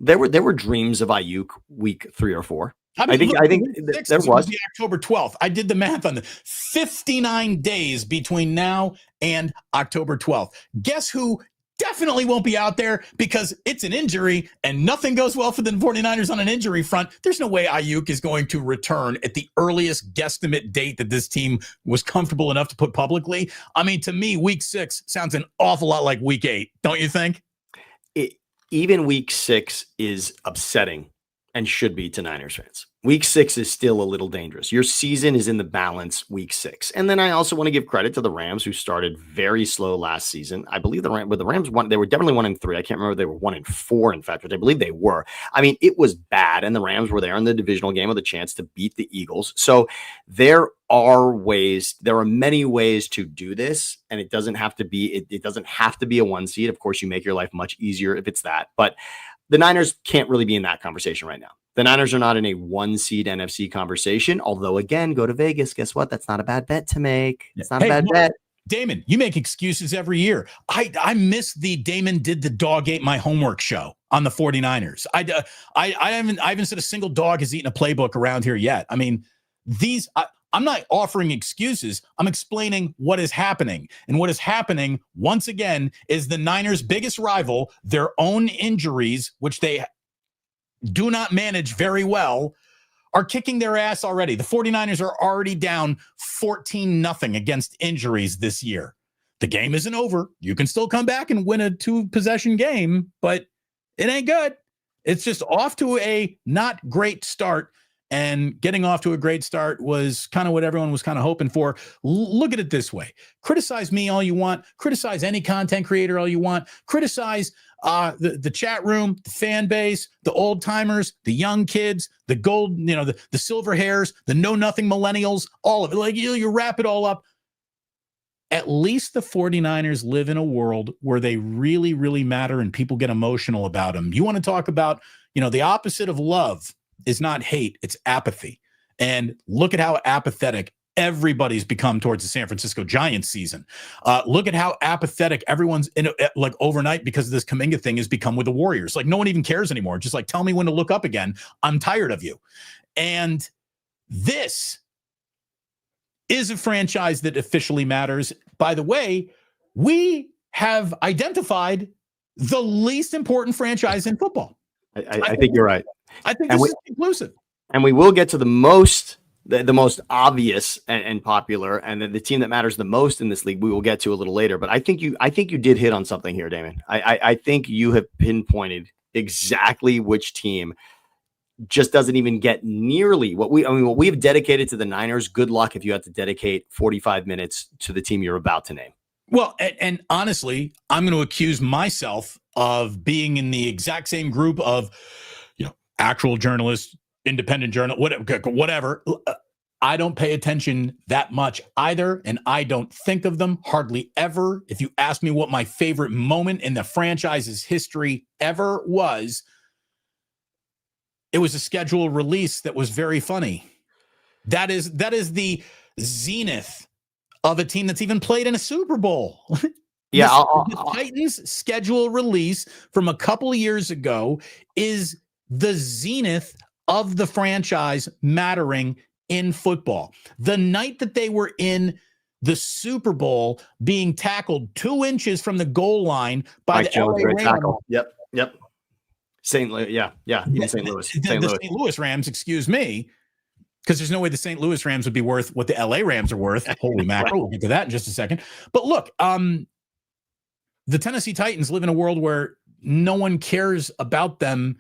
there were dreams of Ayuk week 3 or 4. I think there was the October 12th. I did the math on the 59 days between now and October 12th. Guess who definitely won't be out there, because it's an injury and nothing goes well for the 49ers on an injury front. There's no way Ayuk is going to return at the earliest guesstimate date that this team was comfortable enough to put publicly. I mean, to me, week 6 sounds an awful lot like week 8. Don't you think? Even week 6 is upsetting and should be to Niners fans. Week 6 is still a little dangerous. Your season is in the balance week 6. And then I also want to give credit to the Rams, who started very slow last season. I believe the Rams won. They were definitely 1-3. I can't remember if they were 1-4, in fact, which I believe they were. I mean, it was bad, and the Rams were there in the divisional game with a chance to beat the Eagles. So there are many ways to do this, and it doesn't have to be a 1 seed. Of course, you make your life much easier if it's that. But the Niners can't really be in that conversation right now. The Niners are not in a 1 seed NFC conversation, although, again, go to Vegas. Guess what? That's not a bad bet to make. It's not a bad bet. Damon, you make excuses every year. I miss the Damon did the dog ate my homework show on the 49ers. I haven't said a single dog has eaten a playbook around here yet. I mean, I'm not offering excuses. I'm explaining what is happening. And what is happening, once again, is the Niners' biggest rival, their own injuries, which they do not manage very well, are kicking their ass already. The 49ers are already down 14-0 against injuries this year. The game isn't over. You can still come back and win a 2-possession game, but it ain't good. It's just off to a not great start. And getting off to a great start was kind of what everyone was kind of hoping for. Look at it this way. Criticize me all you want. Criticize any content creator all you want. Criticize the chat room, the fan base, the old timers, the young kids, the gold, the silver hairs, the know-nothing millennials, all of it. Like you wrap it all up. At least the 49ers live in a world where they really, really matter and people get emotional about them. You want to talk about, the opposite of love is not hate, it's apathy. And look at how apathetic everybody's become towards the San Francisco Giants season. Look at how apathetic everyone's overnight because of this Kuminga thing has become with the Warriors. Like no one even cares anymore. Just like, tell me when to look up again. I'm tired of you. And this is a franchise that officially matters. By the way, we have identified the least important franchise in football. I think you're right. I think this is conclusive. And we will get to the most obvious and popular, and then the team that matters the most in this league, we will get to a little later. But I think you did hit on something here, Damon. I think you have pinpointed exactly which team just doesn't even get nearly what we've dedicated to the Niners. Good luck if you have to dedicate 45 minutes to the team you're about to name. Well, and honestly, I'm going to accuse myself of being in the exact same group of, actual journalists, independent journal, whatever. I don't pay attention that much either, and I don't think of them hardly ever. If you ask me what my favorite moment in the franchise's history ever was, it was a scheduled release that was very funny. That is the zenith of a team that's even played in a Super Bowl. Yeah, the Titans' schedule release from a couple of years ago is the zenith of the franchise mattering in football. The night that they were in the Super Bowl being tackled 2 inches from the goal line by the LA Rams. Tackle. Yep. St. Louis, yeah. Even St. Louis. The St. Louis Rams, excuse me, because there's no way the St. Louis Rams would be worth what the LA Rams are worth. Holy mackerel, we'll get to that in just a second. But look, the Tennessee Titans live in a world where no one cares about them,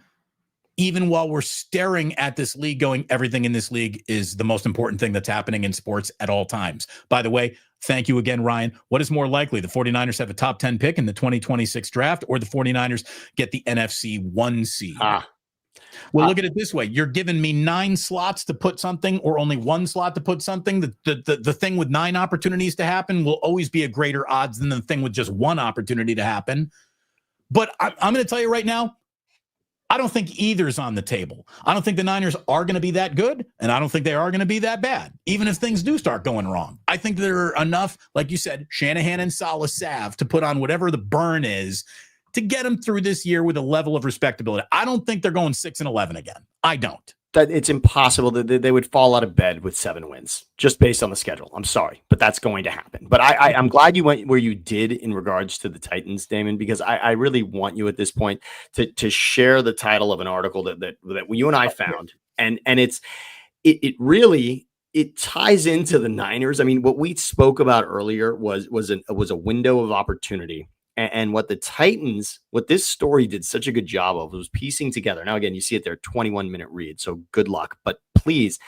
even while we're staring at this league going, everything in this league is the most important thing that's happening in sports at all times. By the way, thank you again, Ryan. What is more likely? The 49ers have a top 10 pick in the 2026 draft, or the 49ers get the NFC 1 seed? Well, look at it this way. You're giving me 9 slots to put something, or only 1 slot to put something. The thing with 9 opportunities to happen will always be a greater odds than the thing with just 1 opportunity to happen. But I'm going to tell you right now, I don't think either's on the table. I don't think the Niners are going to be that good, and I don't think they are going to be that bad, even if things do start going wrong. I think there are enough, like you said, Shanahan and Saleh salve to put on whatever the burn is to get them through this year with a level of respectability. I don't think they're going 6-11 again. I don't. That it's impossible that they would fall out of bed with 7 wins just based on the schedule. I'm sorry, but that's going to happen. But I'm glad you went where you did in regards to the Titans, Damon, because I really want you at this point to share the title of an article that you and I found, and it really ties into the Niners. I mean, what we spoke about earlier was a window of opportunity. And what the Titans, what this story did such a good job of was piecing together. Now, again, you see it there, 21-minute read. So good luck. But please,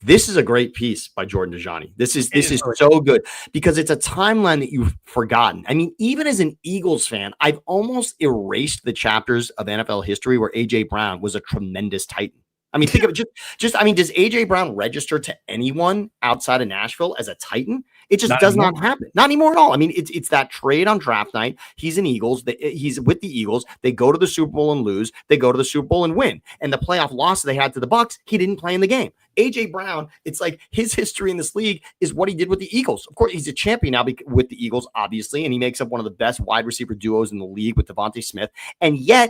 this is a great piece by Jordan Dajani. This is so good because it's a timeline that you've forgotten. I mean, even as an Eagles fan, I've almost erased the chapters of NFL history where A.J. Brown was a tremendous Titan. I mean, think of it does A.J. Brown register to anyone outside of Nashville as a Titan? It just does not happen. Not anymore at all. I mean, it's that trade on draft night. He's an Eagles. He's with the Eagles. They go to the Super Bowl and lose. They go to the Super Bowl and win. And the playoff loss they had to the Bucs, he didn't play in the game. A.J. Brown, it's like his history in this league is what he did with the Eagles. Of course, he's a champion now with the Eagles, obviously, and he makes up one of the best wide receiver duos in the league with Devontae Smith. And yet,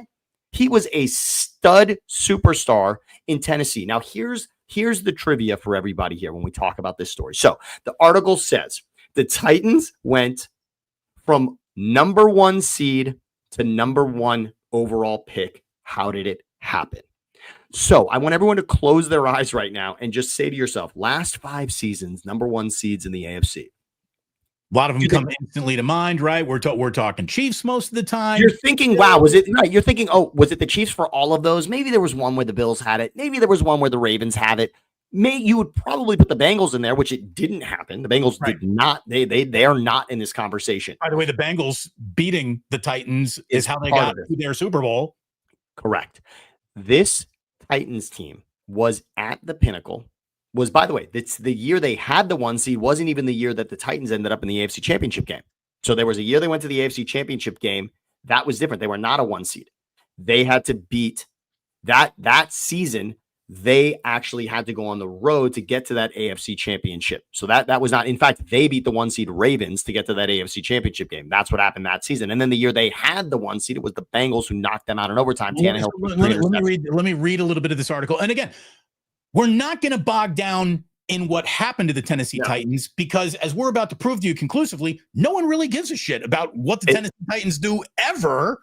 he was a stud superstar in Tennessee. Now, here's here's the trivia for everybody here when we talk about this story. So the article says the Titans went from number 1 seed to number 1 overall pick. How did it happen? So I want everyone to close their eyes right now and just say to yourself, last 5 seasons, number 1 seeds in the AFC. A lot of them come instantly to mind, right? We're talking Chiefs most of the time. You're thinking, wow, was it right? You're thinking, oh, was it the Chiefs for all of those? Maybe there was one where the Bills had it. Maybe there was one where the Ravens had it. You would probably put the Bengals in there, which it didn't happen. The Bengals did not. They are not in this conversation. By the way, the Bengals beating the Titans is how they got to their Super Bowl. Correct. This Titans team was at the pinnacle. Was, by the way, it's the year they had the 1 seed, wasn't even the year that the Titans ended up in the AFC Championship game. So there was a year they went to the AFC Championship game. That was different. They were not a 1 seed. They had to beat that season. They actually had to go on the road to get to that AFC Championship. So that was not, in fact, they beat the 1 seed Ravens to get to that AFC Championship game. That's what happened that season. And then the year they had the 1 seed, it was the Bengals who knocked them out in overtime. Let me read a little bit of this article. And again, we're not going to bog down in what happened to the Tennessee Titans because, as we're about to prove to you conclusively, no one really gives a shit about what the Tennessee Titans do ever.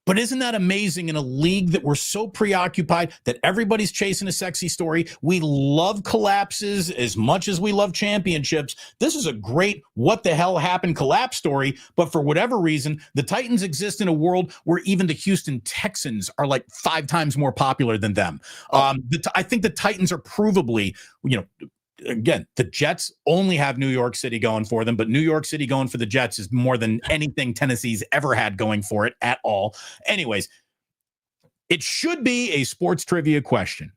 But isn't that amazing in a league that we're so preoccupied that everybody's chasing a sexy story? We love collapses as much as we love championships. This is a great what the hell happened collapse story. But for whatever reason, the Titans exist in a world where even the Houston Texans are like 5 times more popular than them. I think the Titans are provably, again, the Jets only have New York City going for them, but New York City going for the Jets is more than anything Tennessee's ever had going for it at all. Anyways, it should be a sports trivia question.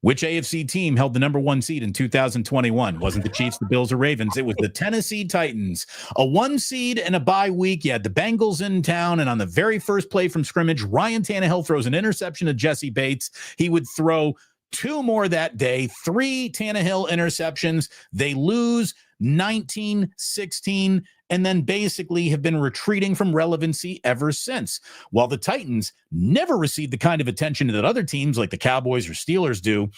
Which AFC team held the number 1 seed in 2021? Wasn't the Chiefs, the Bills, or Ravens? It was the Tennessee Titans. A 1 seed and a bye week. You had the Bengals in town, and on the very first play from scrimmage, Ryan Tannehill throws an interception to Jesse Bates. He would throw 2 more that day, 3 Tannehill interceptions. They lose 19-16 and then basically have been retreating from relevancy ever since. While the Titans never received the kind of attention that other teams like the Cowboys or Steelers do,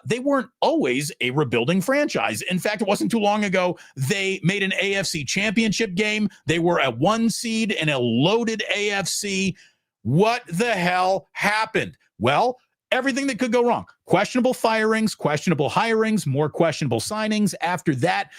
they weren't always a rebuilding franchise. In fact, it wasn't too long ago, they made an AFC championship game. They were a 1 seed in a loaded AFC. What the hell happened? Well, everything that could go wrong. Questionable firings, questionable hirings, more questionable signings. After that,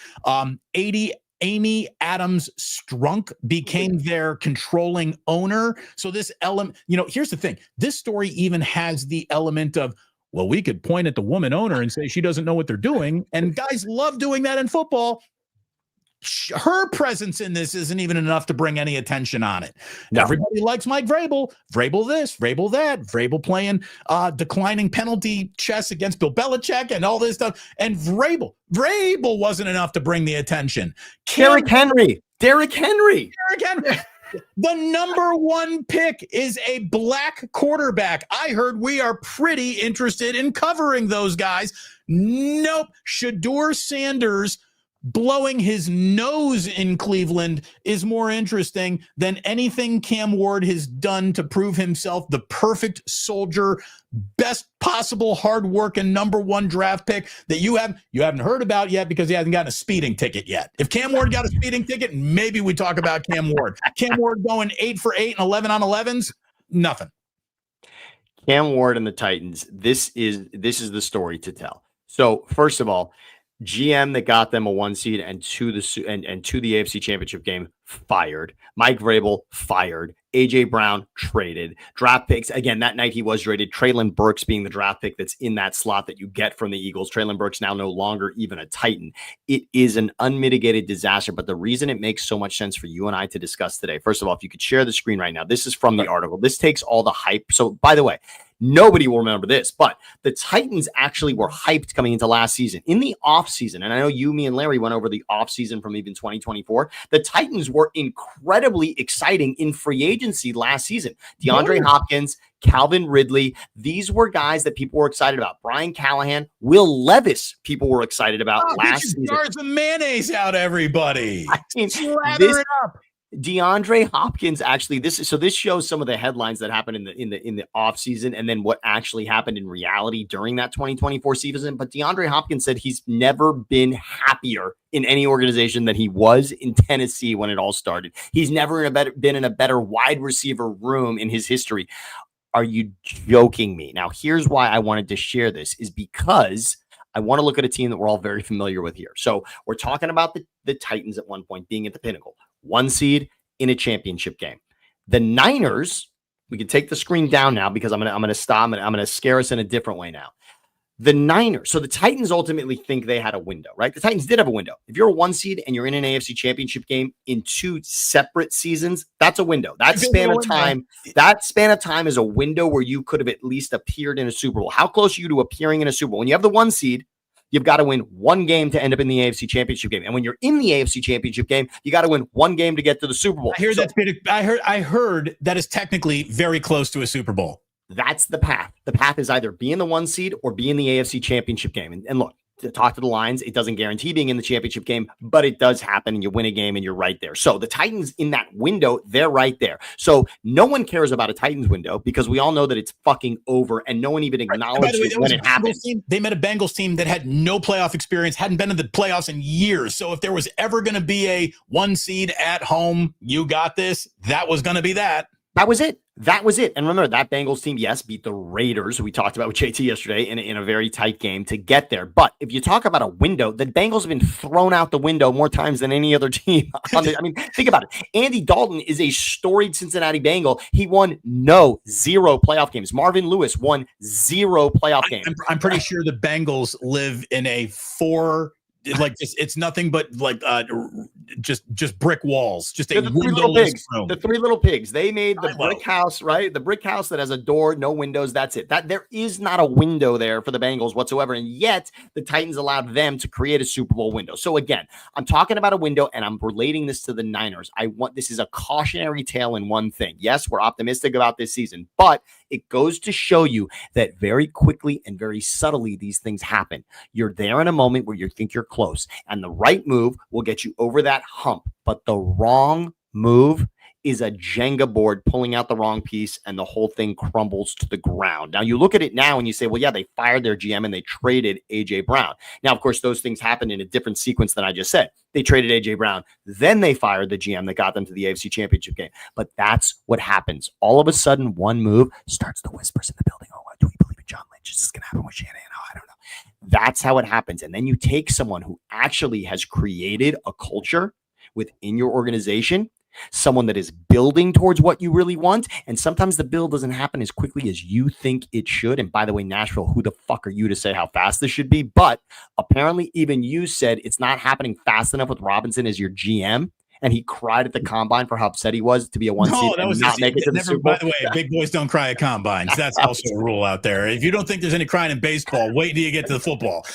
Amy Adams Strunk became their controlling owner. So this element, here's the thing. This story even has the element of, well, we could point at the woman owner and say she doesn't know what they're doing. And guys love doing that in football. Her presence in this isn't even enough to bring any attention on it. No. Everybody likes Mike Vrabel. Vrabel this, Vrabel that. Vrabel playing declining penalty chess against Bill Belichick and all this stuff. And Vrabel wasn't enough to bring the attention. Derrick Henry. The number 1 pick is a black quarterback. I heard we are pretty interested in covering those guys. Nope. Shedeur Sanders blowing his nose in Cleveland is more interesting than anything Cam Ward has done to prove himself the perfect soldier, best possible hard work and number 1 draft pick that you haven't heard about yet because he hasn't gotten a speeding ticket yet. If Cam Ward got a speeding ticket, maybe we talk about Cam Ward. Cam Ward going 8 for 8 and 11 on 11s, nothing. Cam Ward and the Titans. This is the story to tell. So first of all, GM that got them a 1 seed and to the AFC Championship game fired. Mike Vrabel fired. AJ Brown traded. Draft picks again that night he was traded. Treylon Burks being the draft pick that's in that slot that you get from the Eagles. Treylon Burks now no longer even a Titan. It is an unmitigated disaster. But the reason it makes so much sense for you and I to discuss today. First of all, if you could share the screen right now, this is from the article. This takes all the hype. So by the way, nobody will remember this, but the Titans actually were hyped coming into last season. In the offseason, and I know you, me, and Larry went over the offseason from even 2024, the Titans were incredibly exciting in free agency last season. DeAndre Hopkins, Calvin Ridley, these were guys that people were excited about. Brian Callahan, Will Levis, people were excited about last season. Jars of mayonnaise out, everybody. I mean, Slather it up. DeAndre Hopkins actually, this shows some of the headlines that happened in the offseason and then what actually happened in reality during that 2024 season. But DeAndre Hopkins said he's never been happier in any organization than he was in Tennessee when it all started. He's never been in a better wide receiver room in his history. Are you joking me? Now, here's why I wanted to share this is because I want to look at a team that we're all very familiar with here. So we're talking about the Titans at one point being at the pinnacle, 1 seed in a championship game. The Niners, we can take the screen down now because I'm gonna stop and I'm gonna scare us in a different way now. The Niners, so the Titans ultimately think they had a window, right? The Titans did have a window. If you're a 1 seed and you're in an AFC championship game in 2 separate seasons, that's a window. That span of time is a window where you could have at least appeared in a Super Bowl. How close are you to appearing in a Super Bowl? When you have the 1 seed, you've got to win 1 game to end up in the AFC championship game. And when you're in the AFC championship game, you got to win 1 game to get to the Super Bowl. I heard that is technically very close to a Super Bowl. That's the path. The path is either be in the 1 seed or be in the AFC championship game. And look, to talk to the Lions, it doesn't guarantee being in the championship game, but it does happen and you win a game and you're right there. So the Titans in that window, they're right there. So no one cares about a Titans window because we all know that it's fucking over and no one even acknowledges when it happens. They met a Bengals team that had no playoff experience, hadn't been in the playoffs in years. So if there was ever going to be a 1 seed at home, you got this, that was going to be that. That was it. And remember, that Bengals team, yes, beat the Raiders, we talked about with JT yesterday, in a very tight game to get there. But if you talk about a window, the Bengals have been thrown out the window more times than any other team. Think about it. Andy Dalton is a storied Cincinnati Bengal. He won 0 playoff games. Marvin Lewis won 0 playoff games. I'm pretty sure the Bengals live in a 4 like it's nothing but like just brick walls, just a windowless room. The 3 little pigs. They made the brick house, right? The brick house that has a door, no windows. That's it. That there is not a window there for the Bengals whatsoever, and yet the Titans allowed them to create a Super Bowl window. So again, I'm talking about a window, and I'm relating this to the Niners. This is a cautionary tale in one thing. Yes, we're optimistic about this season, but it goes to show you that very quickly and very subtly these things happen. You're there in a moment where you think you're close, and the right move will get you over that hump, but the wrong move is a Jenga board pulling out the wrong piece and the whole thing crumbles to the ground. Now you look at it now and you say, well, yeah, they fired their GM and they traded AJ Brown. Now, of course, those things happened in a different sequence than I just said. They traded AJ Brown, then they fired the GM that got them to the AFC championship game. But that's what happens. All of a sudden, one move starts the whispers in the building. Oh, do we believe in John Lynch? Is this going to happen with Shanahan? Oh, I don't know. That's how it happens. And then you take someone who actually has created a culture within your organization, someone that is building towards what you really want. And sometimes the build doesn't happen as quickly as you think it should. And by the way, Nashville, who the fuck are you to say how fast this should be? But apparently even you said it's not happening fast enough with Robinson as your GM. And he cried at the combine for how upset he was to be a 1 seed and not make it to the Super Bowl. By the way, big boys don't cry at combines. That's also a rule out there. If you don't think there's any crying in baseball, wait till you get to the football.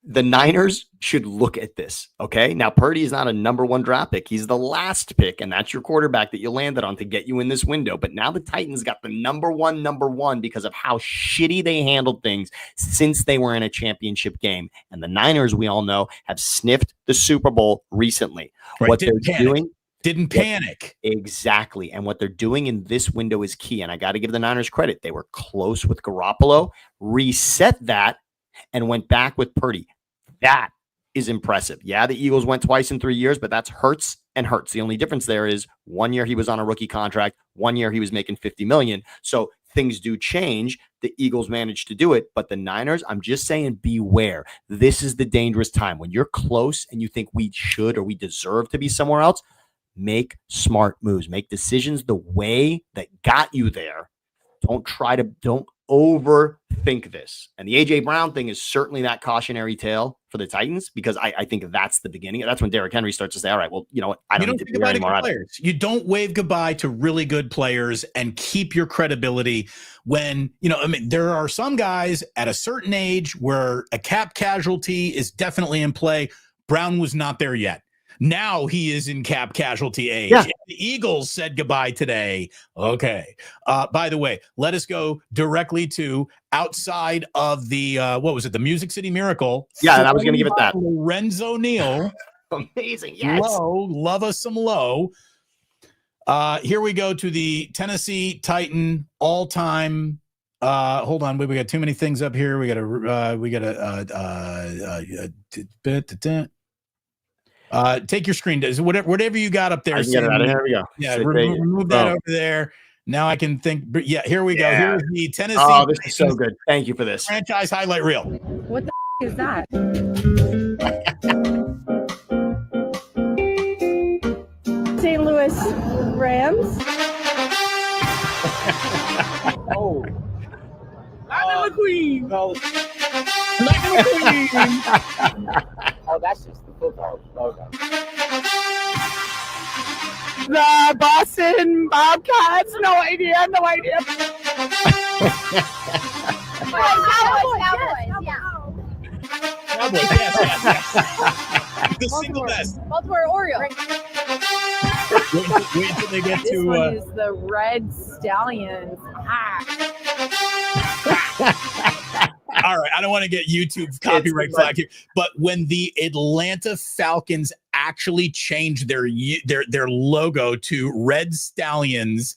The Niners should look at this, okay? Now, Purdy is not a number 1 draft pick. He's the last pick, and that's your quarterback that you landed on to get you in this window. But now the Titans got the number one because of how shitty they handled things since they were in a championship game. And the Niners, we all know, have sniffed the Super Bowl recently. Right, what they're doing... Didn't panic. Exactly. And what they're doing in this window is key. And I got to give the Niners credit. They were close with Garoppolo, reset that, and went back with Purdy. That is impressive. Yeah, the Eagles went twice in 3 years, but that's Hurts and Hurts. The only difference there is 1 year he was on a rookie contract, 1 year he was making $50 million. So things do change. The Eagles managed to do it, but the Niners, I'm just saying, beware. This is the dangerous time. When you're close and you think we should or we deserve to be somewhere else, make smart moves. Make decisions the way that got you there. Don't overthink this. And the AJ Brown thing is certainly that cautionary tale for the Titans, because I think that's the beginning. That's when Derrick Henry starts to say, all right, well, you know what? I don't need to be here anymore. Players. You don't wave goodbye to really good players and keep your credibility when, there are some guys at a certain age where a cap casualty is definitely in play. Brown was not there yet. Now he is in cap casualty age. Yeah. The Eagles said goodbye today. Okay. By the way, let us go directly to outside of the, the Music City Miracle. Yeah, and I was going to give it that. Lorenzo Neal Amazing. Yes. Low. Love us some Low. Here we go to the Tennessee Titan all-time. Hold on, we got too many things up here. We got take your screen. Whatever you got up there. I can get it out of here. We go. Yeah, remove that over there. Now I can think. Yeah, here we go. Here's the Tennessee. Oh, this is so good. Thank you for this franchise highlight reel. What the is that? St. Louis Rams. Oh. Lightning McQueen. Lightning McQueen. Oh, that's just the football logo. The Boston Bobcats. No idea. Cowboys, yeah. Cowboys, yes. The single best. Baltimore Orioles. Wait till they get This to. one is the Red Stallions. All right, I don't want to get YouTube copyright flag here, but when the Atlanta Falcons actually changed their logo to Red Stallions,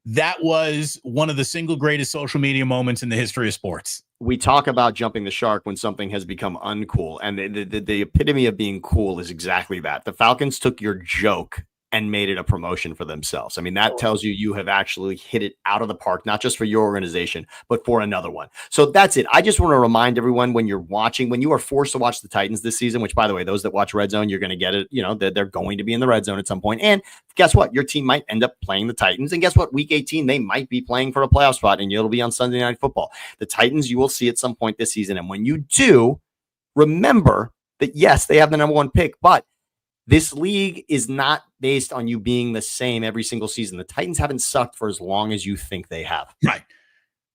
that was one of the single greatest social media moments in the history of sports. We talk about jumping the shark when something has become uncool, and the epitome of being cool is exactly that. The Falcons took your joke and made it a promotion for themselves. I mean, that tells you have actually hit it out of the park, not just for your organization, but for another one. So that's it. I just want to remind everyone, when you are forced to watch the Titans this season, which, by the way, those that watch Red Zone, you're going to get it. You know, they're going to be in the red zone at some point. And guess what? Your team might end up playing the Titans. And guess what? Week 18, they might be playing for a playoff spot, and it'll be on Sunday Night Football. The Titans, you will see at some point this season. And when you do, remember that, yes, they have the number one pick, but this league is not based on you being the same every single season. The Titans haven't sucked for as long as you think they have. Right.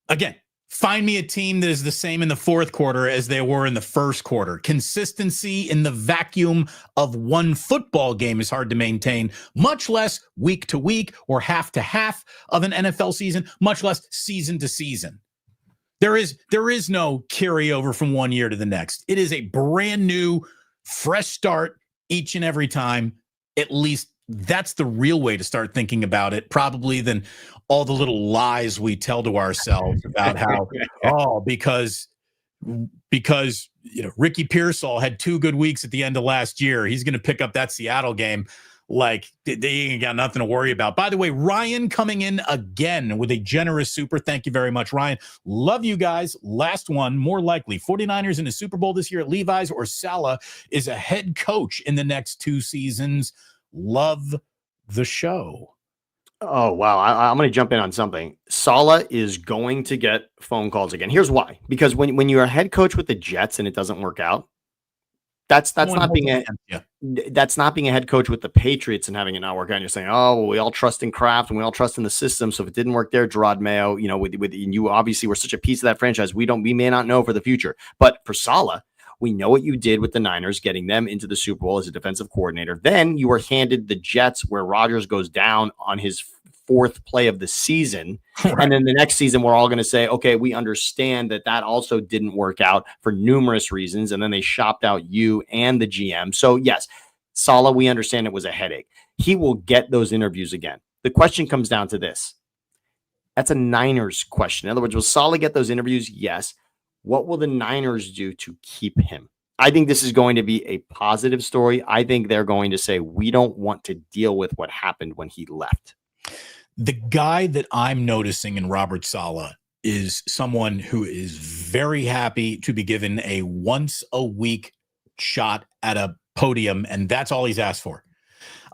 Again, find me a team that is the same in the fourth quarter as they were in the first quarter. Consistency in the vacuum of one football game is hard to maintain, much less week to week or half to half of an NFL season, much less season to season. There is no carryover from one year to the next. It is a brand new, fresh start each and every time. At least that's the real way to start thinking about it, probably, than all the little lies we tell to ourselves about how, because Ricky Pearsall had 2 good weeks at the end of last year, he's going to pick up that Seattle game. Like, they ain't got nothing to worry about. By the way, Ryan coming in again with a generous super. Thank you very much, Ryan. Love you guys. Last one, more likely 49ers in the Super Bowl this year at Levi's, or Saleh is a head coach in the next 2 seasons. Love the show. Oh, wow. I'm going to jump in on something. Saleh is going to get phone calls again. Here's why. Because when you're a head coach with the Jets and it doesn't work out, that's not being a head coach with the Patriots and having it not work out. And you're saying, oh, well, we all trust in Kraft and we all trust in the system. So if it didn't work there, Gerard Mayo, with you obviously were such a piece of that franchise. We may not know for the future, but for Saleh, we know what you did with the Niners, getting them into the Super Bowl as a defensive coordinator. Then you were handed the Jets, where Rodgers goes down on his 4th play of the season. Right. And then the next season, we're all going to say, okay, we understand that also didn't work out for numerous reasons. And then they shopped out you and the GM. So yes, Saleh, we understand it was a headache. He will get those interviews again. The question comes down to this. That's a Niners question. In other words, will Saleh get those interviews? Yes. What will the Niners do to keep him? I think this is going to be a positive story. I think they're going to say, we don't want to deal with what happened when he left. The guy that I'm noticing in Robert Saleh is someone who is very happy to be given a once-a-week shot at a podium, and that's all he's asked for.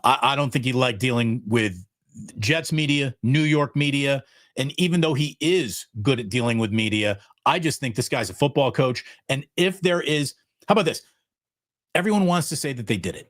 I don't think he liked dealing with Jets media, New York media, and even though he is good at dealing with media, I just think this guy's a football coach. And if there is, how about this? Everyone wants to say that they did it.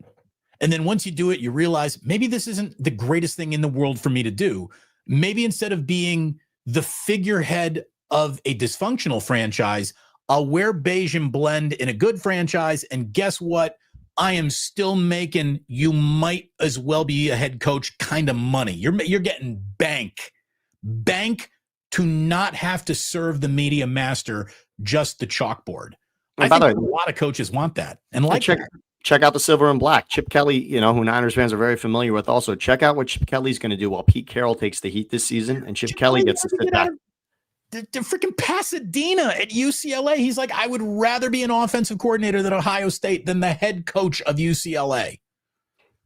And then once you do it, you realize maybe this isn't the greatest thing in the world for me to do. Maybe instead of being the figurehead of a dysfunctional franchise, I'll wear beige and blend in a good franchise. And guess what? I am still making, you might as well be a head coach kind of money. You're getting bank to not have to serve the media master, just the chalkboard. I think a lot of coaches want that. And like, check out the silver and black. Chip Kelly, who Niners fans are very familiar with. Also, check out what Chip Kelly's going to do while Pete Carroll takes the heat this season, and Chip Kelly gets to sit back. The freaking Pasadena at UCLA. He's like, I would rather be an offensive coordinator at Ohio State than the head coach of UCLA.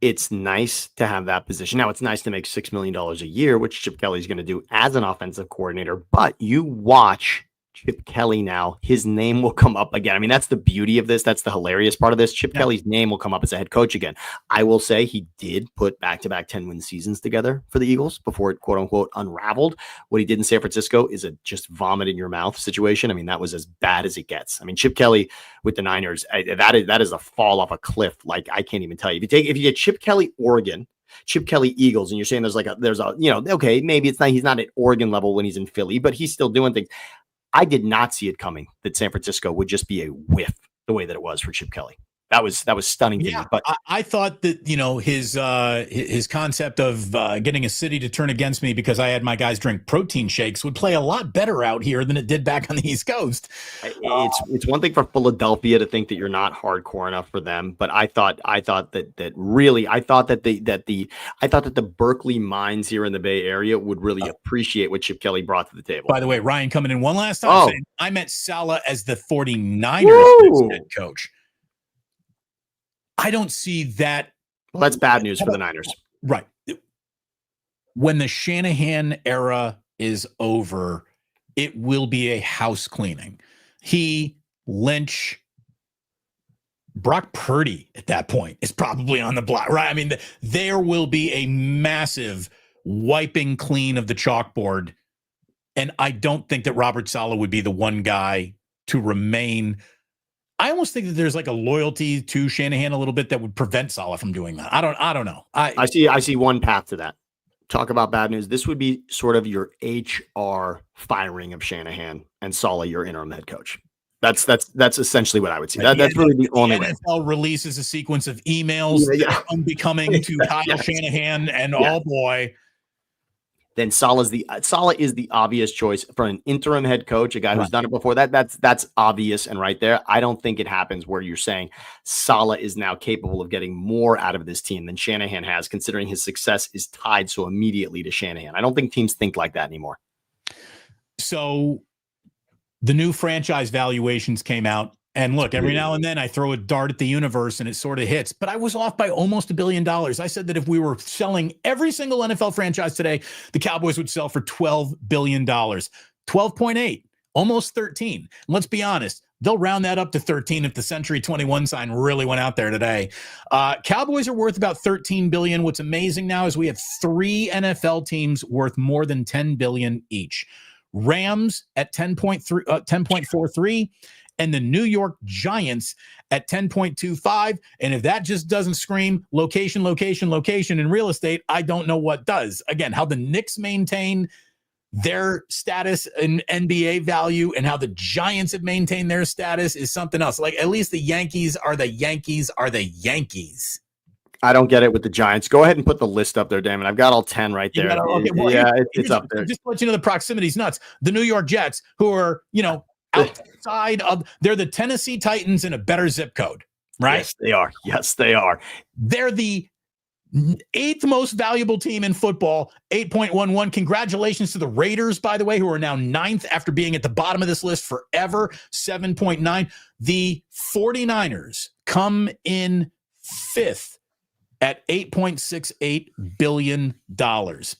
It's nice to have that position. Now, it's nice to make $6 million a year, which Chip Kelly's going to do as an offensive coordinator. But you watch Chip Kelly now, his name will come up again. I mean, that's the beauty of this. That's the hilarious part of this. Chip Kelly's name will come up as a head coach again. I will say he did put back-to-back 10-win seasons together for the Eagles before it, quote-unquote, unraveled. What he did in San Francisco is a just vomit-in-your-mouth situation. I mean, that was as bad as it gets. I mean, Chip Kelly with the Niners, that is a fall off a cliff. Like, I can't even tell you. If you get Chip Kelly, Oregon, Chip Kelly Eagles, and you're saying okay, maybe it's not, he's not at Oregon level when he's in Philly, but he's still doing things. I did not see it coming that San Francisco would just be a whiff the way that it was for Chip Kelly. That was stunning to me. But I thought that, his concept of getting a city to turn against me because I had my guys drink protein shakes would play a lot better out here than it did back on the East Coast. It's one thing for Philadelphia to think that you're not hardcore enough for them, but I thought that the Berkeley minds here in the Bay Area would really appreciate what Chip Kelly brought to the table. By the way, Ryan coming in one last time saying, I meant Saleh as the 49ers head coach. I don't see that. Well, that's bad news for the Niners. Right. When the Shanahan era is over, it will be a house cleaning. Lynch, Brock Purdy at that point is probably on the block, right? I mean, there will be a massive wiping clean of the chalkboard. And I don't think that Robert Saleh would be the one guy to remain. I almost think that there's like a loyalty to Shanahan a little bit that would prevent Saleh from doing that. I don't know. I see one path to that. Talk about bad news. This would be sort of your HR firing of Shanahan and Saleh, your interim head coach. That's essentially what I would see. That's really the only way. NFL releases a sequence of emails unbecoming to Kyle Shanahan, and oh boy. Then Saleh is the obvious choice for an interim head coach, a guy who's done it before. That's obvious and right there. I don't think it happens where you're saying Saleh is now capable of getting more out of this team than Shanahan has, considering his success is tied so immediately to Shanahan. I don't think teams think like that anymore. So the new franchise valuations came out. And look, every now and then I throw a dart at the universe and it sort of hits, but I was off by almost $1 billion. I said that if we were selling every single NFL franchise today, the Cowboys would sell for $12 billion, 12.8, almost 13. And let's be honest, they'll round that up to 13 if the Century 21 sign really went out there today. Cowboys are worth about 13 billion. What's amazing now is we have 3 NFL teams worth more than 10 billion each. Rams at 10.43. And the New York Giants at 10.25. And if that just doesn't scream location in real estate, I don't know what does. Again, how the Knicks maintain their status in NBA value and how the Giants have maintained their status is something else. Like, at least the Yankees are the Yankees. I don't get it with the Giants. Go ahead and put the list up there, Damon. I've got all 10 right there. It's up there. Just to let you know, the proximity's nuts. The New York Jets, who are, outside of, they're the Tennessee Titans in a better zip code, right? Yes, they are. They're the 8th most valuable team in football, 8.11. Congratulations to the Raiders, by the way, who are now 9th after being at the bottom of this list forever, 7.9. The 49ers come in 5th at $8.68 billion.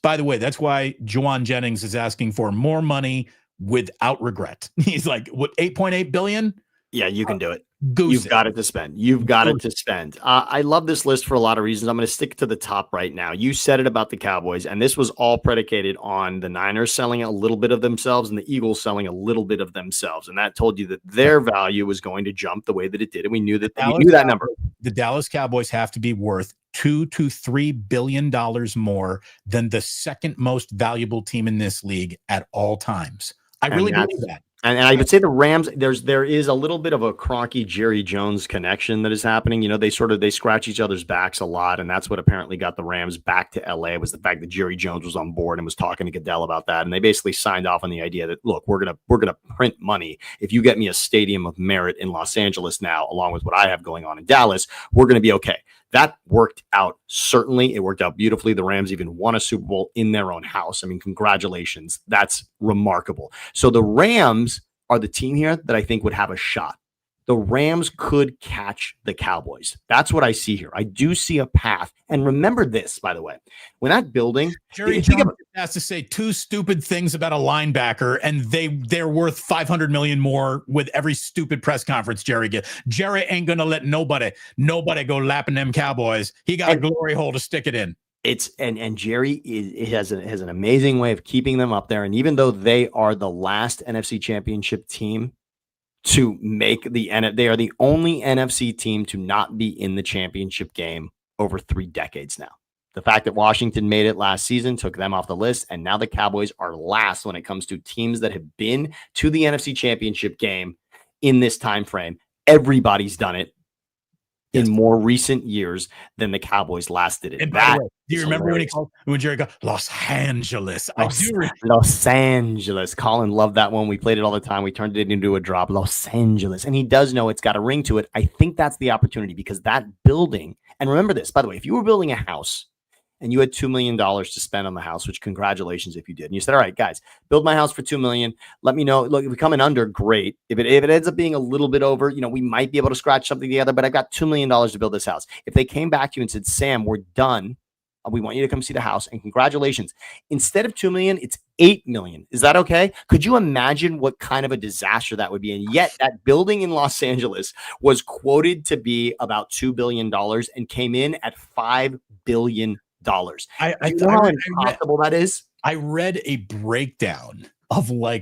By the way, that's why Juwan Jennings is asking for more money without regret. He's like, what, 8.8 billion? Yeah, you can do it. You've got it to spend. You've got it to spend. I love this list for a lot of reasons. I'm going to stick to the top right now. You said it about the Cowboys, and this was all predicated on the Niners selling a little bit of themselves and the Eagles selling a little bit of themselves. And that told you that their value was going to jump the way that it did. And we knew that number. The Dallas Cowboys have to be worth $2 to $3 billion more than the second most valuable team in this league at all times. I really believe that. And I would say the Rams, there is a little bit of a Kroenke Jerry Jones connection that is happening. They scratch each other's backs a lot, and that's what apparently got the Rams back to LA, was the fact that Jerry Jones was on board and was talking to Goodell about that. And they basically signed off on the idea that, look, we're gonna print money. If you get me a stadium of merit in Los Angeles now, along with what I have going on in Dallas, we're gonna be okay. That worked out. Certainly, it worked out beautifully. The Rams even won a Super Bowl in their own house. I mean, congratulations. That's remarkable. So the Rams are the team here that I think would have a shot. The Rams could catch the Cowboys. That's what I see here. I do see a path. And remember this, by the way, when that building, Jerry Jones has to say two stupid things about a linebacker, and they're worth $500 million more with every stupid press conference Jerry gets. Jerry ain't gonna let nobody go lapping them Cowboys. He got a glory hole to stick it in. It's and Jerry has an amazing way of keeping them up there. And even though they are the last NFC Championship team to make they are the only NFC team to not be in the championship game over 3 decades now. The fact that Washington made it last season took them off the list, and now the Cowboys are last when it comes to teams that have been to the NFC Championship game in this time frame. Everybody's done it in more recent years than the Cowboys last did it. And by the way, do you remember when Jerry got Los Angeles? Los Angeles. Colin loved that one. We played it all the time. We turned it into a drop. Los Angeles. And he does know it's got a ring to it. I think that's the opportunity, because that building, and remember this, by the way, if you were building a house and you had $2 million to spend on the house, which congratulations if you did. And you said, all right, guys, build my house for $2 million. Let me know. Look, if we come in under, great. If it ends up being a little bit over, we might be able to scratch something together, but I've got $2 million to build this house. If they came back to you and said, Sam, we're done. We want you to come see the house, and congratulations. Instead of $2 million, it's $8 million. Is that okay? Could you imagine what kind of a disaster that would be? And yet that building in Los Angeles was quoted to be about $2 billion and came in at $5 billion. I know how impossible that is. I read a breakdown of what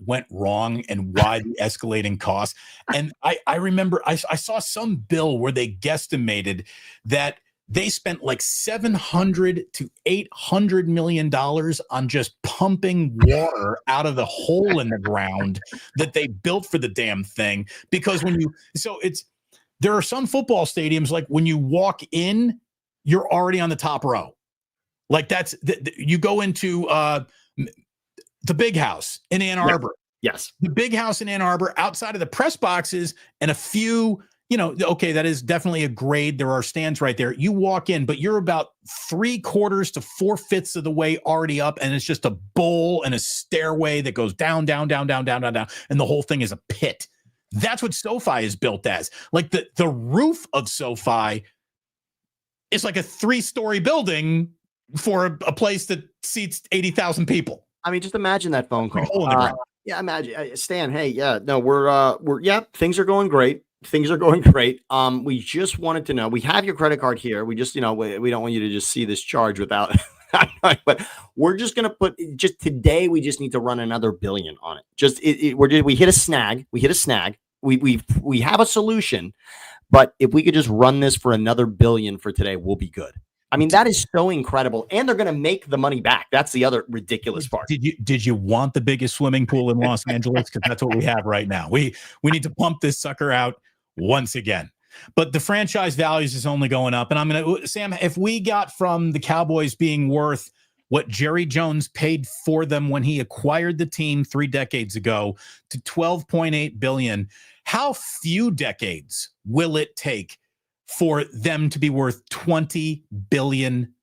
went wrong and why the escalating costs. And I remember I saw some bill where they guesstimated that they spent $700 to $800 million on just pumping water out of the hole in the ground that they built for the damn thing. Because there are some football stadiums, when you walk in, you're already on the top row. You go into the Big House in Ann Arbor. Yes. The Big House in Ann Arbor, outside of the press boxes and a few, okay, that is definitely a grade. There are stands right there. You walk in, but you're about 3/4 to 4/5 of the way already up, and it's just a bowl and a stairway that goes down, down, down, down, down, down, down, and the whole thing is a pit. That's what SoFi is built as. The roof of SoFi is like a 3-story building for a place that seats 80,000 people. I mean, just imagine that phone call. Yeah, imagine, Stan. Hey, yeah, no, we're things are going great. Things are going great. We just wanted to know, we have your credit card here. We just, we don't want you to just see this charge without, but we're just going to put just today. We just need to run another $1 billion on it. We hit a snag. We have a solution, but if we could just run this for another $1 billion for today, we'll be good. I mean, that is so incredible. And they're going to make the money back. That's the other ridiculous part. Did you want the biggest swimming pool in Los Angeles? Because that's what we have right now. We need to pump this sucker out once again. But the franchise values is only going up. And Sam, if we got from the Cowboys being worth what Jerry Jones paid for them when he acquired the team 3 decades ago to $12.8 billion, how few decades will it take for them to be worth $20 billion?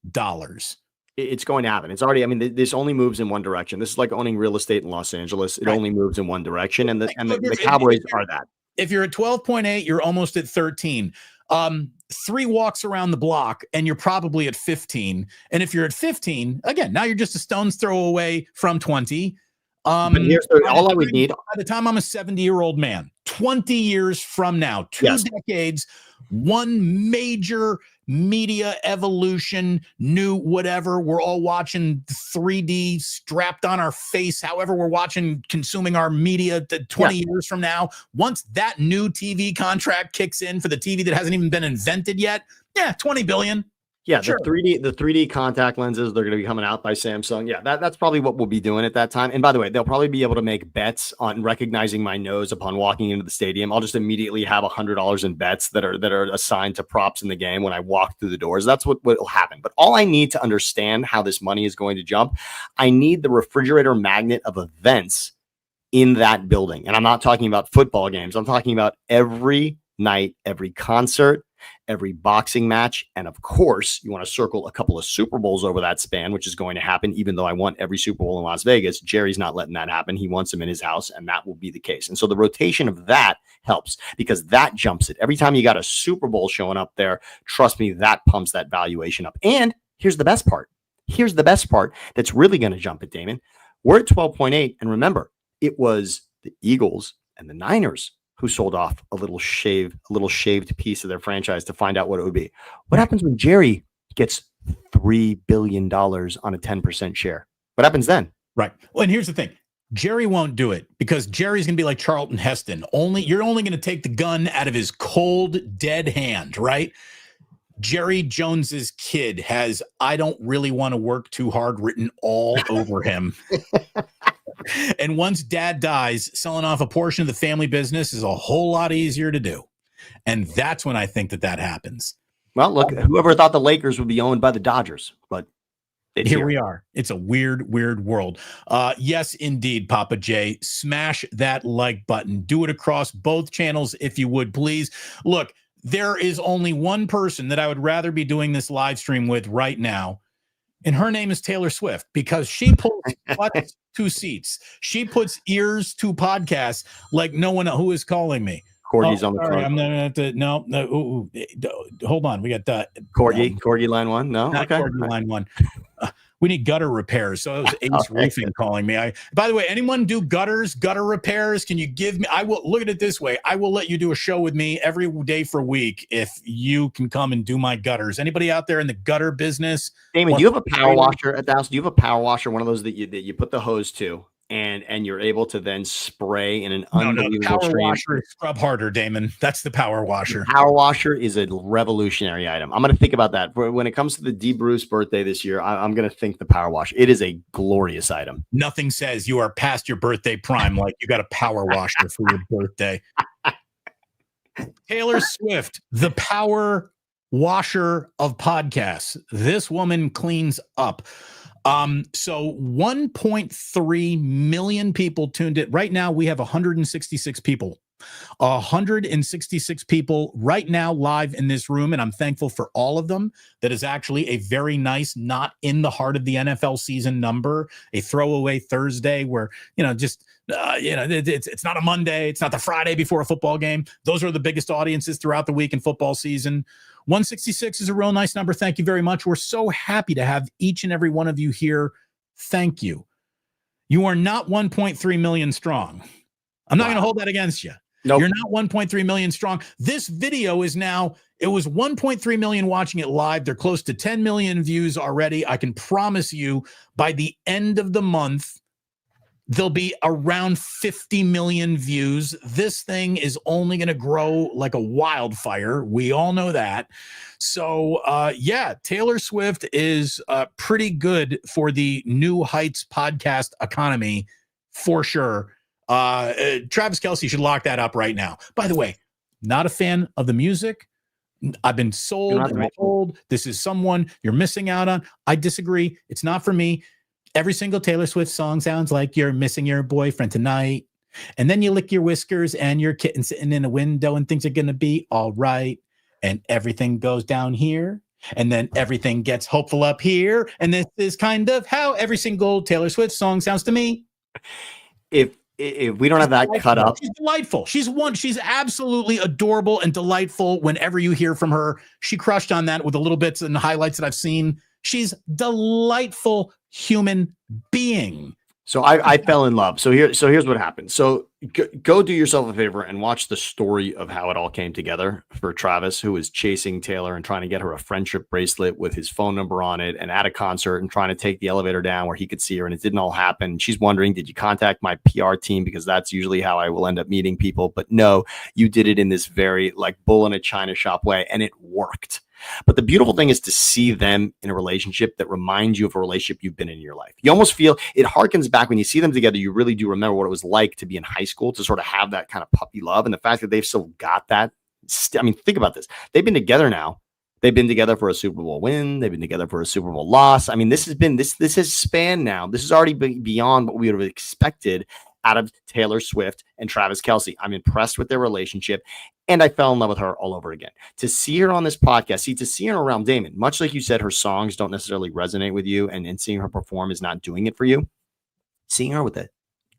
It's going to happen. It's already, this only moves in one direction. This is like owning real estate in Los Angeles. It only moves in one direction. And the Cowboys are that. If you're at 12.8, you're almost at 13. 3 walks around the block and you're probably at 15. And if you're at 15, again, now you're just a stone's throw away from 20. But here's all I would need. By the time I'm a 70-year-old man, 20 years from now, 2 decades, one major media evolution, new whatever. We're all watching 3D strapped on our face. However, we're consuming our media 20 years from now. Once that new TV contract kicks in for the TV that hasn't even been invented yet, $20 billion. Yeah, Sure. the 3D contact lenses, they're going to be coming out by Samsung. Yeah, that's probably what we'll be doing at that time. And by the way, they'll probably be able to make bets on recognizing my nose upon walking into the stadium. I'll just immediately have $100 in bets that are assigned to props in the game when I walk through the doors. That's what will happen. But all I need to understand how this money is going to jump, I need the refrigerator magnet of events in that building. And I'm not talking about football games. I'm talking about every night, every concert, every boxing match. And of course, you want to circle a couple of Super Bowls over that span, which is going to happen, even though I want every Super Bowl in Las Vegas. Jerry's not letting that happen. He wants them in his house, and that will be the case. And so the rotation of that helps because that jumps it. Every time you got a Super Bowl showing up there, trust me, that pumps that valuation up. And here's the best part. Here's the best part that's really going to jump it, Damon. We're at 12.8. And remember, it was the Eagles and the Niners who sold off a little shaved piece of their franchise to find out what it would be. What happens when Jerry gets $3 billion on a 10% share? What happens then? Right. Well, and here's the thing. Jerry won't do it because Jerry's going to be like Charlton Heston. You're only going to take the gun out of his cold, dead hand, right? Jerry Jones's kid has "I don't really want to work too hard" written all over him. And once dad dies, selling off a portion of the family business is a whole lot easier to do. And that's when I think that happens. Well, look, whoever thought the Lakers would be owned by the Dodgers, but here we are. It's a weird, weird world. Yes, indeed, Papa J. Smash that like button. Do it across both channels if you would, please. Look, there is only one person that I would rather be doing this live stream with right now. And her name is Taylor Swift because she pulls butts to seats. She puts ears to podcasts like no one who is calling me. Corgi's on the sorry, phone. I'm gonna have to, no. Hold on. We got Corgi line one. No, not okay. Corgi line one. We need gutter repairs. So it was Ace Roofing calling me. By the way, anyone do gutter repairs? Can you give me? I will look at it this way. I will let you do a show with me every day for a week if you can come and do my gutters. Anybody out there in the gutter business? Damon, do you have a power washer at the house? Do you have a power washer? One of those that you put the hose to, and you're able to then spray in an unbelievable the power stream. washer is scrub harder, Damon. That's the power washer. The power washer is a revolutionary item. I'm going to think about that. When it comes to the D. Bruce birthday this year, I'm going to think the power washer. It is a glorious item. Nothing says you are past your birthday prime like you got a power washer for your birthday. Taylor Swift, the power washer of podcasts. This woman cleans up. So 1.3 million people tuned in. Right now, we have 166 people. 166 people right now live in this room, and I'm thankful for all of them. That is actually a very nice, not in the heart of the NFL season number, a throwaway Thursday where, it's not a Monday, it's not the Friday before a football game. Those are the biggest audiences throughout the week in football season. 166 is a real nice number. Thank you very much. We're so happy to have each and every one of you here. Thank you. You are not 1.3 million strong. I'm not going to hold that against you. Nope. You're not 1.3 million strong. This video is now, it was 1.3 million watching it live. They're close to 10 million views already. I can promise you by the end of the month, there'll be around 50 million views. This thing is only going to grow like a wildfire. We all know that. So, Taylor Swift is pretty good for the New Heights podcast economy for sure. Travis Kelce should lock that up right now. By the way, not a fan of the music. I've been sold and told this is someone you're missing out on. I disagree. It's not for me. Every single Taylor Swift song sounds like you're missing your boyfriend tonight. And then you lick your whiskers and your kitten sitting in a window and things are going to be all right. And everything goes down here. And then everything gets hopeful up here. And this is kind of how every single Taylor Swift song sounds to me. If we don't have that cut up. She's delightful. She's absolutely adorable and delightful whenever you hear from her. She crushed on that with the little bits and highlights that I've seen. She's delightful human being. So I fell in love. So here's what happened. So go do yourself a favor and watch the story of how it all came together for Travis, who was chasing Taylor and trying to get her a friendship bracelet with his phone number on it, and at a concert and trying to take the elevator down where he could see her, and it didn't all happen. She's wondering, did you contact my PR team? Because that's usually how I will end up meeting people. But no, you did it in this very like bull in a china shop way, and it worked. But the beautiful thing is to see them in a relationship that reminds you of a relationship you've been in your life. You almost feel it harkens back when you see them together. You really do remember what it was like to be in high school, to sort of have that kind of puppy love. And the fact that they've still got that. I mean, think about this. They've been together now. They've been together for a Super Bowl win. They've been together for a Super Bowl loss. I mean, this has spanned now. This is already beyond what we would have expected out of Taylor Swift and Travis Kelce. I'm impressed with their relationship, and I fell in love with her all over again. To see her on this podcast, to see her around Damon, much like you said, her songs don't necessarily resonate with you, and seeing her perform is not doing it for you. Seeing her with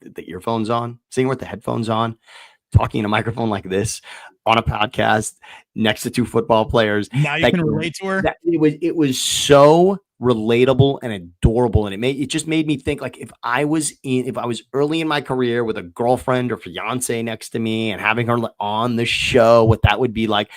the earphones on, seeing her with the headphones on, talking in a microphone like this on a podcast next to two football players. Now you can relate to her. It was so relatable and adorable, and it just made me think, like, if I was early in my career with a girlfriend or fiance next to me and having her on the show, what that would be like.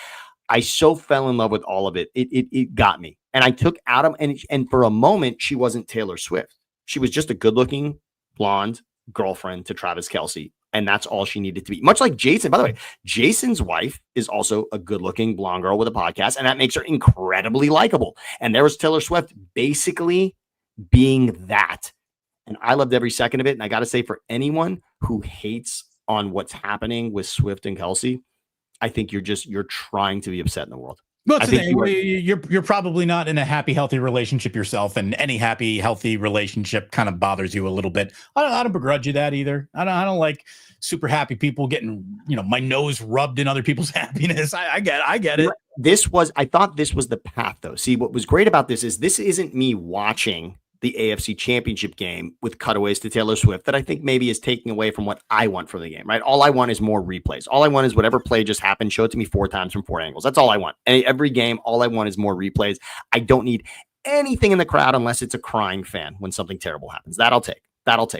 I so fell in love with all of it. It got me, and I took Adam, and for a moment she wasn't Taylor Swift. She was just a good-looking blonde girlfriend to Travis Kelce. And that's all she needed to be. Much like Jason. By the way, Jason's wife is also a good-looking blonde girl with a podcast, and that makes her incredibly likable. And there was Taylor Swift basically being that. And I loved every second of it. And I got to say, for anyone who hates on what's happening with Swift and Kelce, I think you're trying to be upset in the world. Well, you're probably not in a happy, healthy relationship yourself, and any happy, healthy relationship kind of bothers you a little bit. I don't begrudge you that either. I don't like super happy people getting, my nose rubbed in other people's happiness. I get it. I thought this was the path, though. See, what was great about this isn't me watching the AFC Championship game with cutaways to Taylor Swift that I think maybe is taking away from what I want from the game, right? All I want is more replays. All I want is whatever play just happened, show it to me 4 times from 4 angles. That's all I want. And every game, all I want is more replays. I don't need anything in the crowd unless it's a crying fan when something terrible happens. That'll take.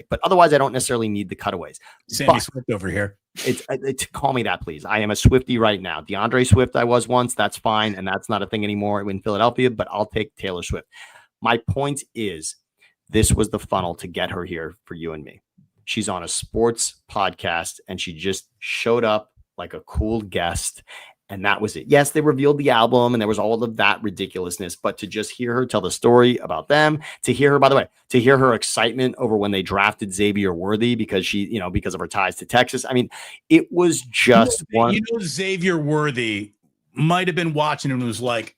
But otherwise, I don't necessarily need the cutaways. Sandy Swift over here. It's call me that, please. I am a Swiftie right now. DeAndre Swift I was once. That's fine. And that's not a thing anymore in Philadelphia, but I'll take Taylor Swift. My point is, this was the funnel to get her here for you and me. She's on a sports podcast, and she just showed up like a cool guest, and that was it. Yes, they revealed the album, and there was all of that ridiculousness, but to just hear her tell the story about them, to hear her, by the way, to hear her excitement over when they drafted Xavier Worthy because because of her ties to Texas. I mean, it was just one. Xavier Worthy might have been watching and was like,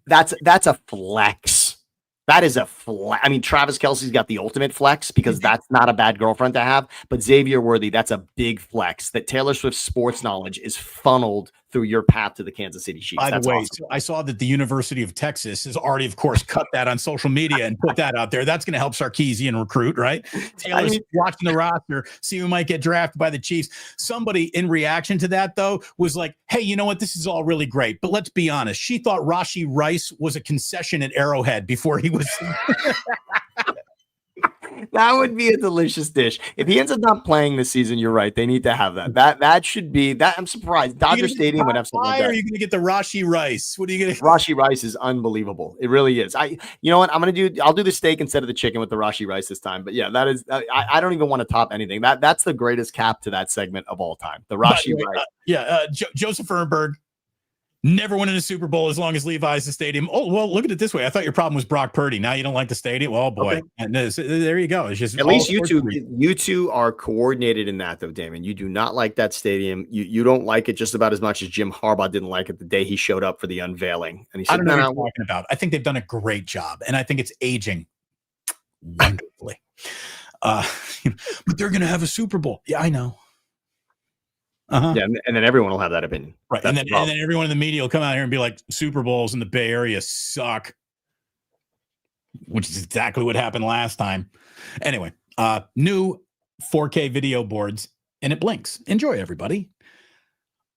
that's a flex. That is a flex. I mean, Travis Kelce's got the ultimate flex because that's not a bad girlfriend to have. But Xavier Worthy, that's a big flex. That Taylor Swift's sports knowledge is funneled through your path to the Kansas City Chiefs. By the way, awesome. So I saw that the University of Texas has already, of course, cut that on social media and put that out there. That's going to help Sarkisian recruit, right? Taylor's watching the roster, see who might get drafted by the Chiefs. Somebody in reaction to that, though, was like, hey, you know what? This is all really great. But let's be honest. She thought Rashee Rice was a concession at Arrowhead before he was. That would be a delicious dish. If he ends up not playing this season, you're right. They need to have that. That should be that. I'm surprised. Dodger Stadium would have something like that. Or are you going to get the Rashee Rice? What are you going to? Rashee Rice is unbelievable. It really is. You know what? I'll do the steak instead of the chicken with the Rashee Rice this time. But yeah, that is. I don't even want to top anything. That's the greatest cap to that segment of all time. The Rashee Rice. Joseph Ehrenberg. Never win in a Super Bowl as long as Levi's the stadium. Oh, well, look at it this way. I thought your problem was Brock Purdy. Now you don't like the stadium. Well, boy. Okay. And there you go. It's just at least you two are coordinated in that, though, Damon. You do not like that stadium. You don't like it just about as much as Jim Harbaugh didn't like it the day he showed up for the unveiling. And he said, I don't know what you're talking about. I think they've done a great job, and I think it's aging wonderfully. But they're going to have a Super Bowl. Yeah, I know. Uh-huh. Yeah, and then everyone will have that opinion. Right. And then everyone in the media will come out here and be like, Super Bowls in the Bay Area suck, which is exactly what happened last time. Anyway, new 4K video boards, and it blinks. Enjoy, everybody.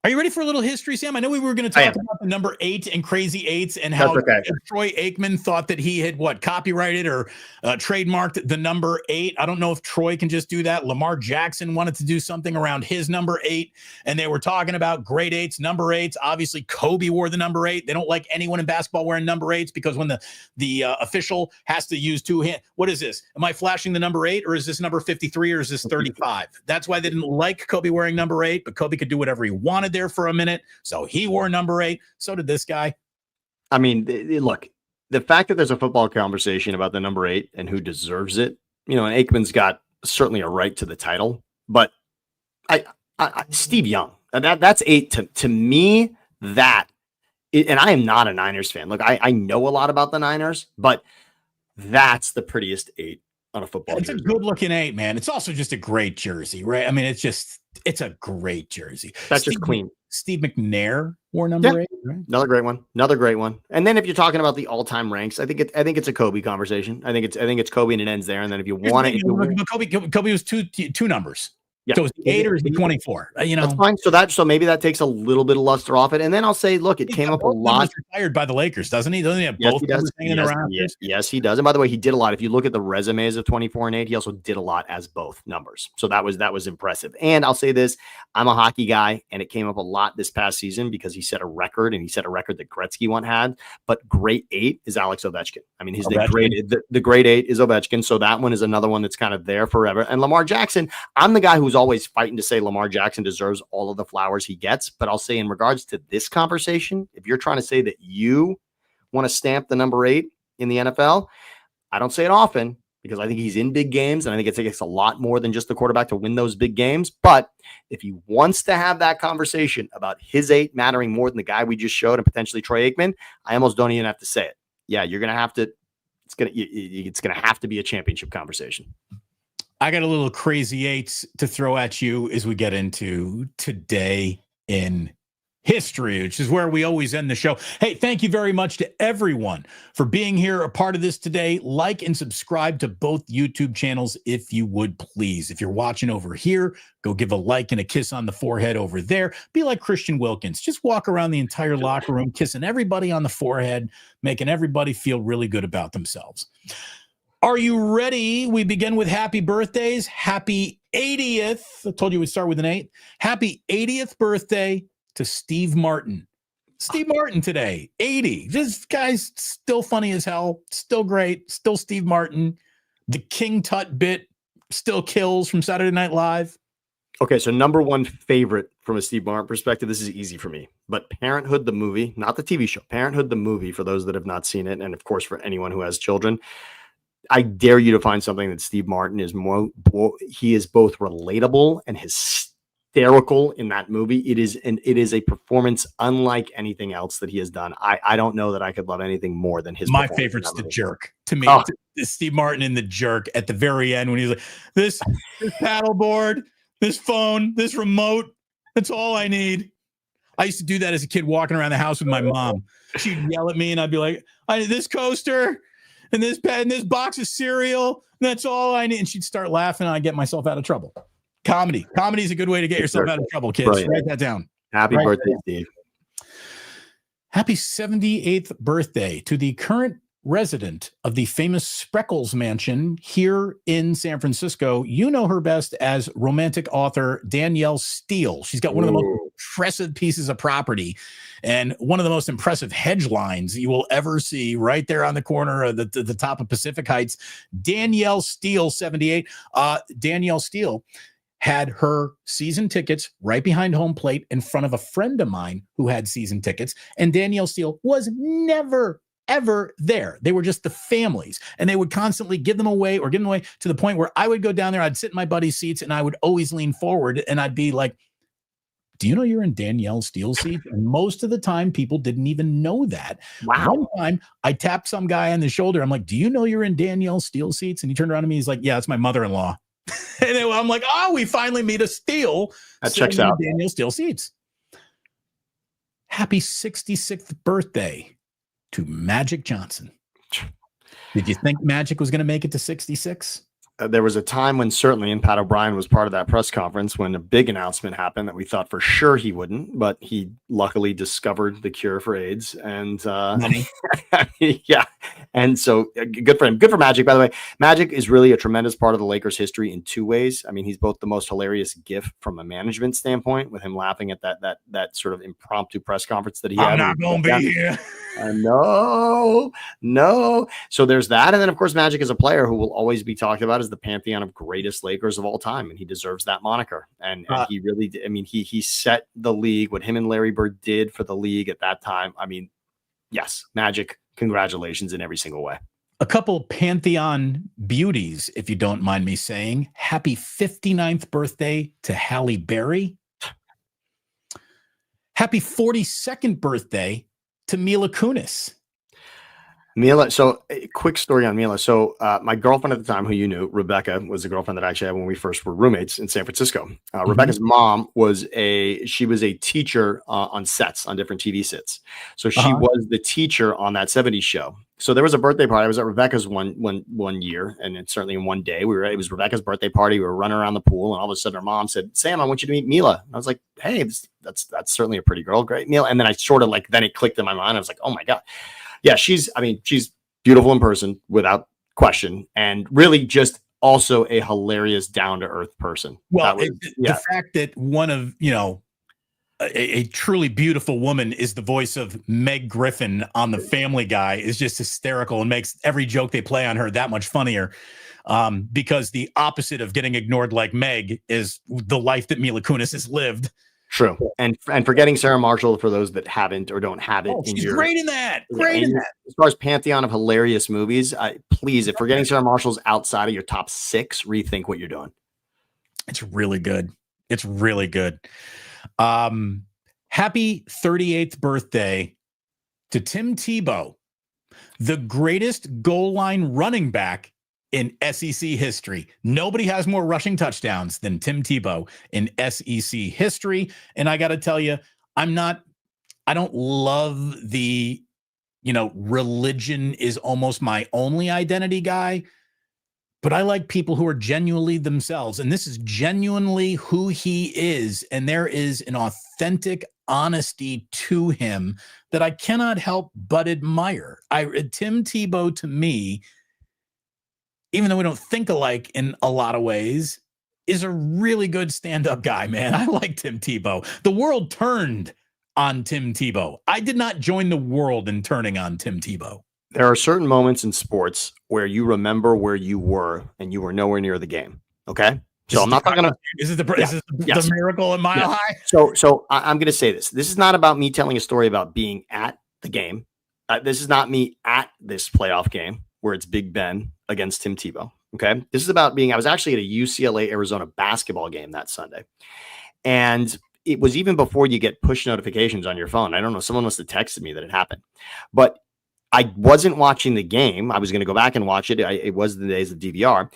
Are you ready for a little history, Sam? I know we were going to talk about the number 8 and crazy 8s and how Troy Aikman thought that he had copyrighted or trademarked the number 8. I don't know if Troy can just do that. Lamar Jackson wanted to do something around his number 8, and they were talking about grade 8s, number 8s. Obviously, Kobe wore the number 8. They don't like anyone in basketball wearing number 8s because when the official has to use 2 hands, what is this? Am I flashing the number 8, or is this number 53, or is this 35? That's why they didn't like Kobe wearing number 8, but Kobe could do whatever he wanted there for a minute, so he wore number 8. So did this guy. I mean, look, the fact that there's a football conversation about the number 8 and who deserves it, and Aikman's got certainly a right to the title, but Steve Young, that's 8 to me. And I am not a Niners fan. Look, I know a lot about the Niners, but that's the prettiest 8 on a football jersey. It's a good looking 8, man. It's also just a great jersey, right? I mean, it's a great jersey. That's just clean. Steve McNair wore number 8, right? Another great one. And then if you're talking about the all-time ranks, I think it's a Kobe conversation. I think it's Kobe and it ends there. And then if you want it, Kobe was two numbers. Yeah. So it's 8 or 24. That's fine. So maybe that takes a little bit of luster off it. And then I'll say, look, it came up a lot. Retired by the Lakers, doesn't he? Doesn't he have both numbers hanging around? Yes, he does. And by the way, he did a lot. If you look at the resumes of 24 and 8, he also did a lot as both numbers. So that was impressive. And I'll say this: I'm a hockey guy, and it came up a lot this past season because he set a record, and he set a record that Gretzky once had. But great 8 is Alex Ovechkin. I mean, the great 8 is Ovechkin. So that one is another one that's kind of there forever. And Lamar Jackson, I'm the guy who's always fighting to say Lamar Jackson deserves all of the flowers he gets. But I'll say in regards to this conversation, if you're trying to say that you want to stamp the number 8 in the NFL, I don't say it often because I think he's in big games. And I think it takes a lot more than just the quarterback to win those big games. But if he wants to have that conversation about his 8 mattering more than the guy we just showed and potentially Troy Aikman, I almost don't even have to say it. Yeah, you're going to have to, it's going to have to be a championship conversation. I got a little crazy 8s to throw at you as we get into today in history, which is where we always end the show. Hey, thank you very much to everyone for being here, a part of this today. Like and subscribe to both YouTube channels if you would, please. If you're watching over here, go give a like and a kiss on the forehead over there. Be like Christian Wilkins. Just walk around the entire locker room, kissing everybody on the forehead, making everybody feel really good about themselves. Are you ready? We begin with happy birthdays. Happy 80th. I told you we'd start with an 8. Happy 80th birthday to Steve Martin. Steve Martin today, 80. This guy's still funny as hell. Still great. Still Steve Martin. The King Tut bit still kills from Saturday Night Live. Okay, so number one favorite from a Steve Martin perspective, this is easy for me. But Parenthood, the movie, not the TV show. Parenthood, the movie, for those that have not seen it, and of course for anyone who has children, I dare you to find something that Steve Martin is he is both relatable and hysterical in that movie. It is a performance unlike anything else that he has done. I don't know that I could love anything more than his. My favorite's The Jerk. To me, Steve Martin in The Jerk at the very end when he's like, this paddleboard, this phone, this remote, that's all I need. I used to do that as a kid walking around the house with my mom. She'd yell at me and I'd be like, I need this coaster and this pen, and this box of cereal. That's all I need. And she'd start laughing and I'd get myself out of trouble. Comedy is a good way to get yourself out of trouble, kids. Brilliant. Write that down. Happy birthday, Steve. Happy 78th birthday to the current resident of the famous Spreckles Mansion here in San Francisco. You know her best as romantic author Danielle Steele. She's got one of the most impressive pieces of property and one of the most impressive hedge lines you will ever see right there on the corner of the top of Pacific Heights. Danielle Steele, 78. Danielle Steele had her season tickets right behind home plate in front of a friend of mine who had season tickets. And Danielle Steele was never, ever there. They were just the families, and they would constantly give them away to the point where I would go down there. I'd sit in my buddy's seats and I would always lean forward and I'd be like, do you know you're in Danielle Steele's seat? And most of the time people ddidn't even know that. Wow. One time I tapped some guy on the shoulder. I'm like, do you know you're in Danielle Steele's seats? And he turned around to me. He's like, yeah, it's my mother-in-law. And then I'm like, oh, we finally meet a Steele. That checks out. Danielle Steele seats. Happy 66th birthday to Magic Johnson. Did you think Magic was going to make it to 66? There was a time when certainly, and Pat O'Brien was part of that press conference when a big announcement happened that we thought for sure he wouldn't, but he luckily discovered the cure for AIDS. And yeah. And so good for him. Good for Magic, by the way. Magic is really a tremendous part of the Lakers history in two ways. I mean, he's both the most hilarious gif from a management standpoint with him laughing at that sort of impromptu press conference that he had. I'm not going to be here. No. So there's that. And then, of course, Magic is a player who will always be talked about as the pantheon of greatest Lakers of all time. And he deserves that moniker. And he really did. I mean, he set the league, what him and Larry Bird did for the league at that time. I mean, Yes, Magic, congratulations in every single way. A couple Pantheon beauties, if you don't mind me saying. Happy 59th birthday to Halle Berry. Happy 42nd birthday to Mila Kunis. Mila, so a quick story on Mila. So my girlfriend at the time, who you knew, Rebecca, was the girlfriend that I actually had when we first were roommates in San Francisco. Rebecca's mom was a teacher on sets, on different TV sets. So she was the teacher on that 70s show. So there was a birthday party. I was at Rebecca's one year, and it's certainly in one day. It was Rebecca's birthday party. We were running around the pool, and all of a sudden her mom said, "Sam, I want you to meet Mila." And I was like, "Hey, that's certainly a pretty girl. Great, Mila." And then I sort of then it clicked in my mind. I was like, "Oh my God." Yeah, she's beautiful in person without question, and really just also a hilarious, down-to-earth person. Well, the fact that one of, a truly beautiful woman is the voice of Meg Griffin on The Family Guy is just hysterical and makes every joke they play on her that much funnier. Because the opposite of getting ignored like Meg is the life that Mila Kunis has lived. True. And forgetting Sarah Marshall, for those that haven't or don't have it. She's great in that. Great in that. As far as pantheon of hilarious movies, please, if forgetting Sarah Marshall's outside of your top 6, rethink what you're doing. It's really good. It's really good. Happy 38th birthday to Tim Tebow, the greatest goal line running back in SEC history. Nobody has more rushing touchdowns than Tim Tebow in SEC history. And I got to tell you, I don't love the, religion is almost my only identity guy, but I like people who are genuinely themselves. And this is genuinely who he is. And there is an authentic honesty to him that I cannot help but admire. Tim Tebow, to me, even though we don't think alike in a lot of ways, is a really good stand-up guy, man. I like Tim Tebow. The world turned on Tim Tebow. I did not join the world in turning on Tim Tebow. There are certain moments in sports where you remember where you were and you were nowhere near the game. Okay? So I'm not talking about... Is it the Miracle at Mile High? So I'm going to say this. This is not about me telling a story about being at the game. This is not me at this playoff game where it's Big Ben against Tim Tebow. Okay. This is about I was actually at a UCLA Arizona basketball game that Sunday. And it was even before you get push notifications on your phone. I don't know. Someone must have texted me that it happened, but I wasn't watching the game. I was going to go back and watch it. It was the days of DVR.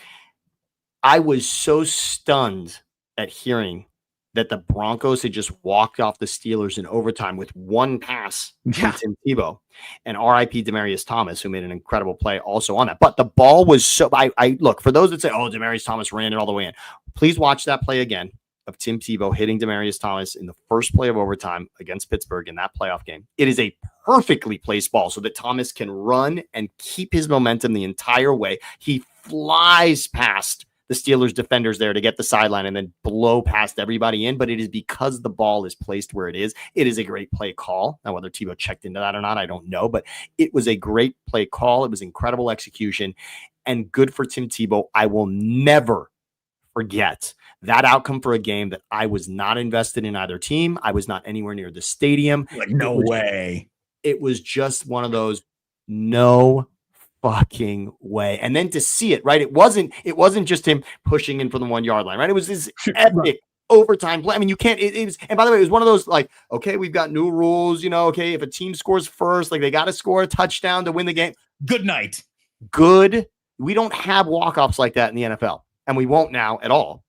I was so stunned at hearing that the Broncos had just walked off the Steelers in overtime with one pass from Tim Tebow, and RIP Demaryius Thomas, who made an incredible play also on that. But the ball was so I look, for those that say, "Oh, Demaryius Thomas ran it all the way in," please watch that play again of Tim Tebow hitting Demaryius Thomas in the first play of overtime against Pittsburgh in that playoff game. It is a perfectly placed ball so that Thomas can run and keep his momentum the entire way. He flies past the Steelers defenders there to get the sideline and then blow past everybody in. But it is because the ball is placed where it is. It is a great play call. Now, whether Tebow checked into that or not, I don't know, but it was a great play call. It was incredible execution and good for Tim Tebow. I will never forget that outcome for a game that I was not invested in either team. I was not anywhere near the stadium. No way. It was just one of those, no fucking way. And then to see it, right? It wasn't just him pushing in from the 1 yard line, right? It was this epic overtime play. I mean, you can't, it was, and by the way, it was one of those okay, we've got new rules, okay, if a team scores first, they got to score a touchdown to win the game. Good night. Good. We don't have walk-offs like that in the NFL, and we won't now at all.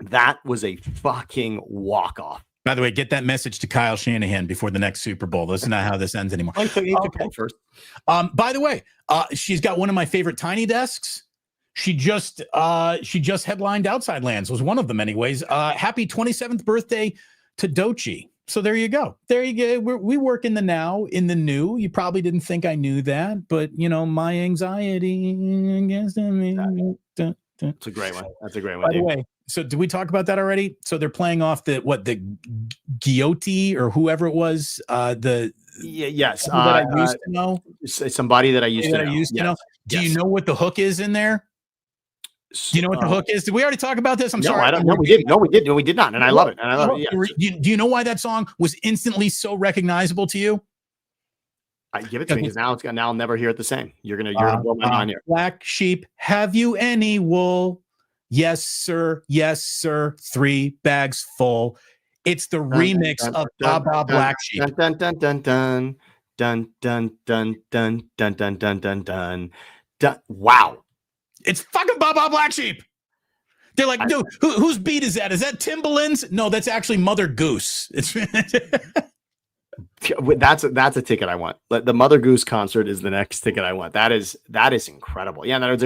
That was a fucking walk-off. By the way, get that message to Kyle Shanahan before the next Super Bowl. This is not how this ends anymore. First. By the way, she's got one of my favorite tiny desks. She just headlined Outside Lands, was one of them anyways. Happy 27th birthday to Dochi. So there you go. There you go. We work in the now, in the new. You probably didn't think I knew that, but my anxiety against me. That's a great one. That's a great one. By the way, so did we talk about that already? So they're playing off the Giotti or whoever it was. Yes. That I used to know. Somebody that I used to know. Do you know what the hook is in there? Do you know what the hook is? Did we already talk about this? I'm sorry. I don't know. We did. No, we did. No, we did not. And I love it. Yeah. Do you know why that song was instantly so recognizable to you? I give it to me because now I'll never hear it the same. You're gonna blow my mind here. Black sheep, have you any wool? Yes, sir. Yes, sir. 3 bags full. It's the remix of Baba Black Sheep. Dun dun dun dun dun dun dun dun dun dun dun dun dun dun. Wow. It's fucking Baba Black Sheep. They're like, dude, whose beat is that? Is that Timbaland's? No, that's actually Mother Goose. It's that's a ticket I want. The Mother Goose concert is the next ticket I want. That is incredible. Yeah,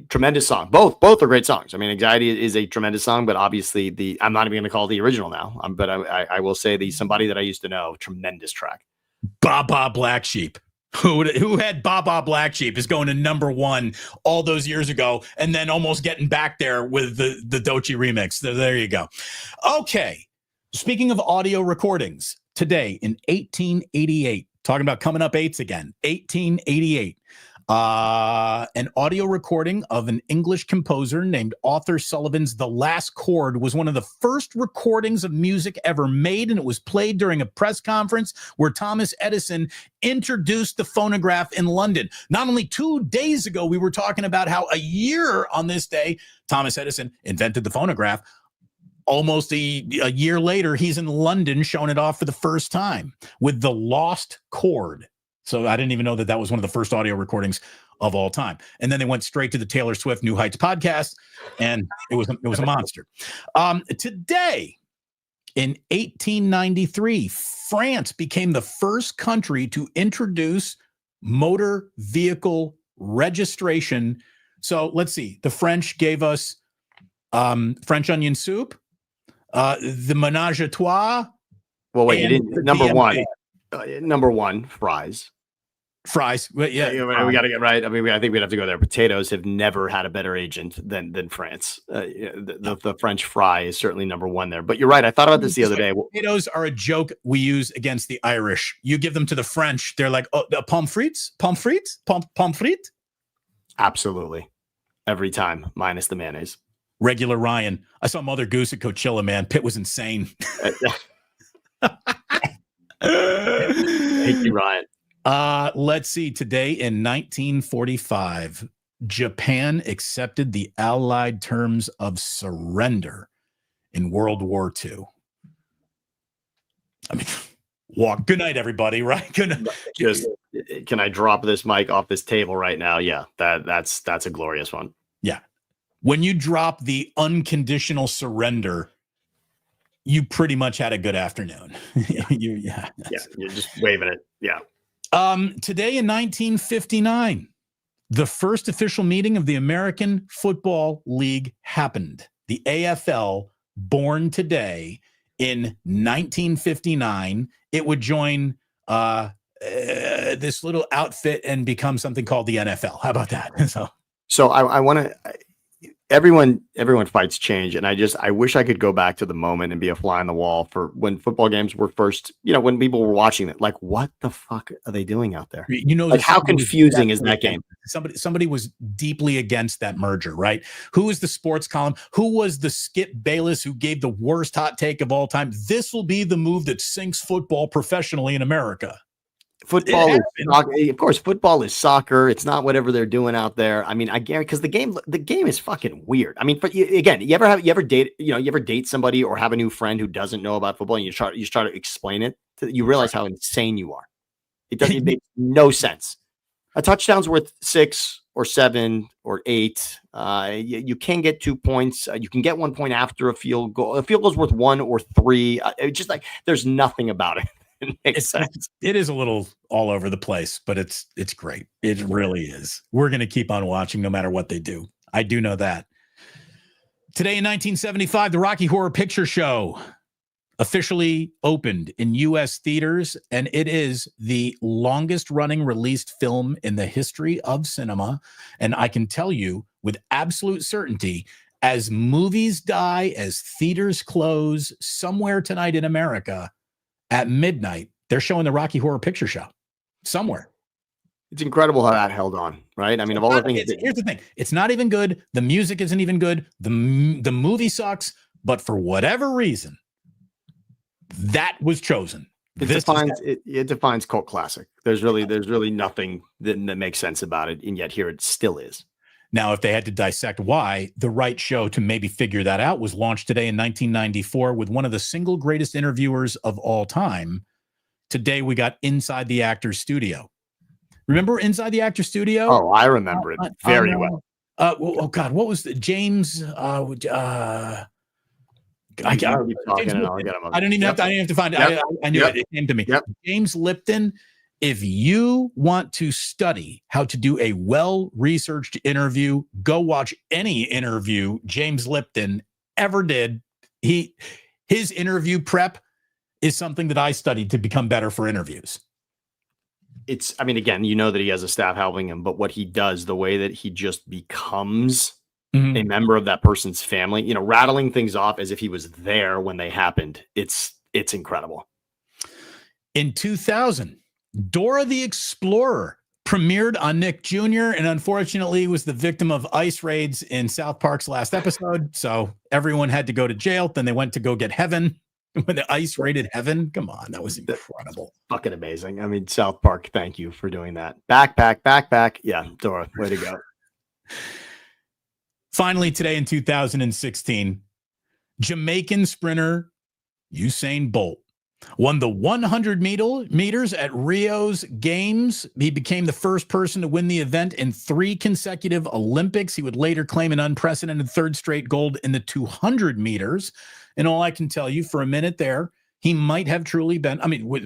tremendous song. Both are great songs. I mean, Anxiety is a tremendous song, but obviously I'm not even going to call it the original now. But I will say the Somebody That I Used to Know, tremendous track. Baba Black Sheep. Who had Baba Black Sheep is going to #1 all those years ago, and then almost getting back there with the Doechii remix. There you go. Okay. Speaking of audio recordings, today in 1888, talking about coming up eights again, 1888, an audio recording of an English composer named Arthur Sullivan's The Last Chord was one of the first recordings of music ever made, and it was played during a press conference where Thomas Edison introduced the phonograph in London. Not only 2 days ago, we were talking about how a year on this day, Thomas Edison invented the phonograph. Almost a year later, he's in London showing it off for the first time with The Lost Chord. So I didn't even know that was one of the first audio recordings of all time. And then they went straight to the Taylor Swift New Heights podcast, and it was a monster. Today, in 1893, France became the first country to introduce motor vehicle registration. So let's see. The French gave us French onion soup, the menage a trois. Well, wait, you didn't. Number one, fries. Fries. Yeah. We got to get right. I mean, I think we'd have to go there. Potatoes have never had a better agent than France. The French fry is certainly #1 there. But you're right. I thought about this the other day. Potatoes are a joke we use against the Irish. You give them to the French, they're like, oh, pommes frites. Absolutely. Every time, minus the mayonnaise. Regular Ryan. I saw Mother Goose at Coachella, man. Pitt was insane. Thank you, Ryan. Let's see. Today in 1945, Japan accepted the Allied terms of surrender in World War II. I mean, good night, everybody. Right? Good night. Just can I drop this mic off this table right now? Yeah, that's a glorious one. Yeah. When you drop the unconditional surrender, you pretty much had a good afternoon. You're just waving it. Yeah. Today in 1959, the first official meeting of the American Football League happened. The AFL, born today in 1959, it would join this little outfit and become something called the NFL. How about that? So I want to. Everyone fights change, and I wish I could go back to the moment and be a fly on the wall for when football games were first. When people were watching it, like, what the fuck are they doing out there? Like, how confusing is that game? Somebody was deeply against that merger, right? Who was the sports column? Who was the Skip Bayless who gave the worst hot take of all time? This will be the move that sinks football professionally in America. Football is soccer. Of course, football is soccer. It's not whatever they're doing out there. I mean, I guarantee, because the game is fucking weird. I mean, you ever date somebody or have a new friend who doesn't know about football, and you try to explain it, you realize how insane you are. It makes no sense. A touchdown's worth 6 or 7 or 8. You can get 2 points. You can get 1 point after a field goal. A field goal's worth 1 or 3. It's just like there's nothing about it. It is a little all over the place, but it's great. It really is. We're going to keep on watching no matter what they do. I do know that. Today in 1975, the Rocky Horror Picture Show officially opened in U.S. theaters, and it is the longest running released film in the history of cinema. And I can tell you with absolute certainty, as movies die, as theaters close, somewhere tonight in America, at midnight, they're showing the Rocky Horror Picture Show somewhere. It's incredible how that held on, right? I mean, of all the things. Here's the thing. It's not even good. The music isn't even good. The movie sucks. But for whatever reason, that was chosen. It defines cult classic. There's really nothing that makes sense about it, and yet here it still is. Now, if they had to dissect why, the right show to maybe figure that out was launched today in 1994 with one of the single greatest interviewers of all time. Today, we got Inside the Actor's Studio. Remember Inside the Actor's Studio? Oh, I remember it very well. Oh God, what was the James? I don't even have to find it. I knew it. It came to me. Yep. James Lipton. If you want to study how to do a well-researched interview, go watch any interview James Lipton ever did. His interview prep is something that I studied to become better for interviews. Again, you know that he has a staff helping him, but what he does, the way that he just becomes a member of that person's family, rattling things off as if he was there when they happened. It's incredible. In 2000, Dora the Explorer premiered on Nick Jr. and unfortunately was the victim of ICE raids in South Park's last episode. So everyone had to go to jail. Then they went to go get Heaven when the ICE raided Heaven. Come on, that was incredible. Fucking amazing. South Park, thank you for doing that. Backpack. Yeah, Dora, way to go. Finally, today in 2016, Jamaican sprinter Usain Bolt won the 100 meters at Rio's Games. He became the first person to win the event in 3 consecutive Olympics. He would later claim an unprecedented 3rd straight gold in the 200 meters. And all I can tell you for a minute there, he might have truly been,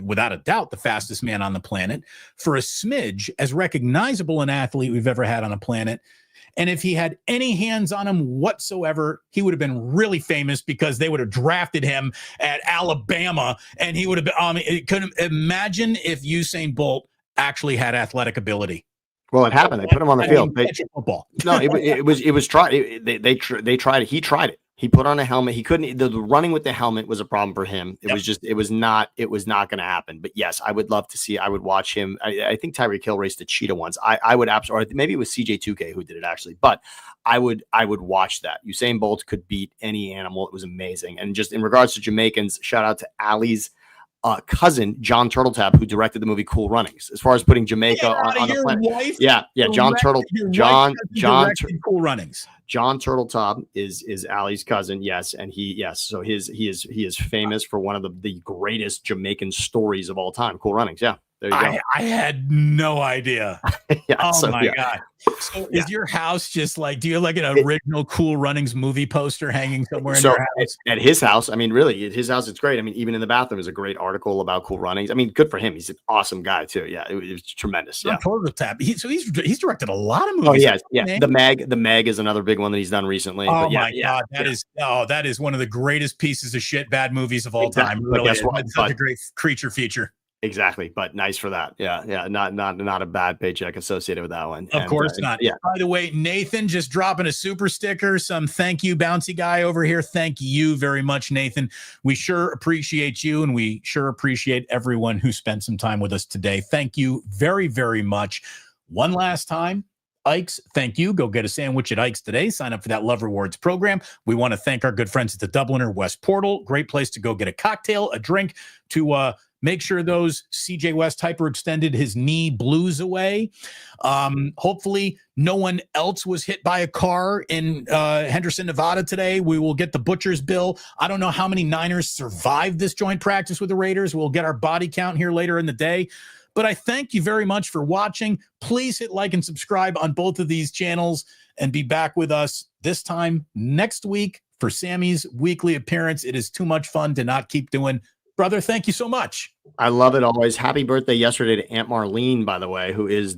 without a doubt, the fastest man on the planet. For a smidge, as recognizable an athlete we've ever had on a planet. And if he had any hands on him whatsoever, he would have been really famous because they would have drafted him at Alabama. And he would have been, couldn't imagine if Usain Bolt actually had athletic ability. Well, it happened. They put him on the field. Football. No, it was tried. They tried it. He tried it. He put on a helmet. He couldn't. The running with the helmet was a problem for him. It was not going to happen. But yes, I would love to see. I would watch him. I think Tyreek Hill raced a cheetah once. I would absolutely, or maybe it was CJ2K who did it actually. But I would watch that. Usain Bolt could beat any animal. It was amazing. And just in regards to Jamaicans, shout out to Ali's cousin, John Turtletap, who directed the movie Cool Runnings. As far as putting Jamaica on the planet, John Cool Runnings. John Turtletop is Ali's cousin, yes, and he is famous for one of the greatest Jamaican stories of all time. Cool Runnings, yeah. There you go. I had no idea. God. So is your house just like, do you have like an original Cool Runnings movie poster hanging somewhere in your house? At his house, really, at his house, it's great. Even in the bathroom is a great article about Cool Runnings. Good for him. He's an awesome guy too. Yeah, it was tremendous. Yeah. He's directed a lot of movies. Oh yeah. The Meg is another big one that he's done recently. Oh my God, that is one of the greatest pieces of shit bad movies of all time. Really, it's such a great creature feature. Exactly, but nice for that. Yeah, not a bad paycheck associated with that one. Of course not. Yeah. By the way, Nathan just dropping a super sticker. Some thank you, bouncy guy over here. Thank you very much, Nathan. We sure appreciate you, and we sure appreciate everyone who spent some time with us today. Thank you very, very much. One last time. Ike's, thank you. Go get a sandwich at Ike's today. Sign up for that Love Rewards program. We want to thank our good friends at the Dubliner West Portal. Great place to go get a cocktail, a drink, to make sure those CJ West hyperextended his knee blues away. Hopefully no one else was hit by a car in Henderson, Nevada today. We will get the butcher's bill. I don't know how many Niners survived this joint practice with the Raiders. We'll get our body count here later in the day. But I thank you very much for watching. Please hit like and subscribe on both of these channels and be back with us this time next week for Sammy's weekly appearance. It is too much fun to not keep doing. Brother, thank you so much. I love it always. Happy birthday yesterday to Aunt Marlene, by the way, who is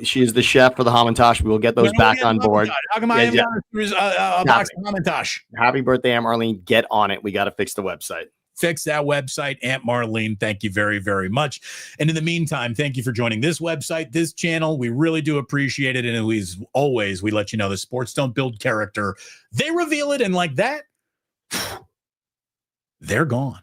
she is the chef for the Hamantash. We will get those back on board. How come I haven't got a box of Hamantash? Happy birthday, Aunt Marlene. Get on it. We got to fix the website. Fix that website, Aunt Marlene. Thank you very, very much. And in the meantime, thank you for joining this website, this channel. We really do appreciate it. And as always, we let you know the sports don't build character. They reveal it. And like that, they're gone.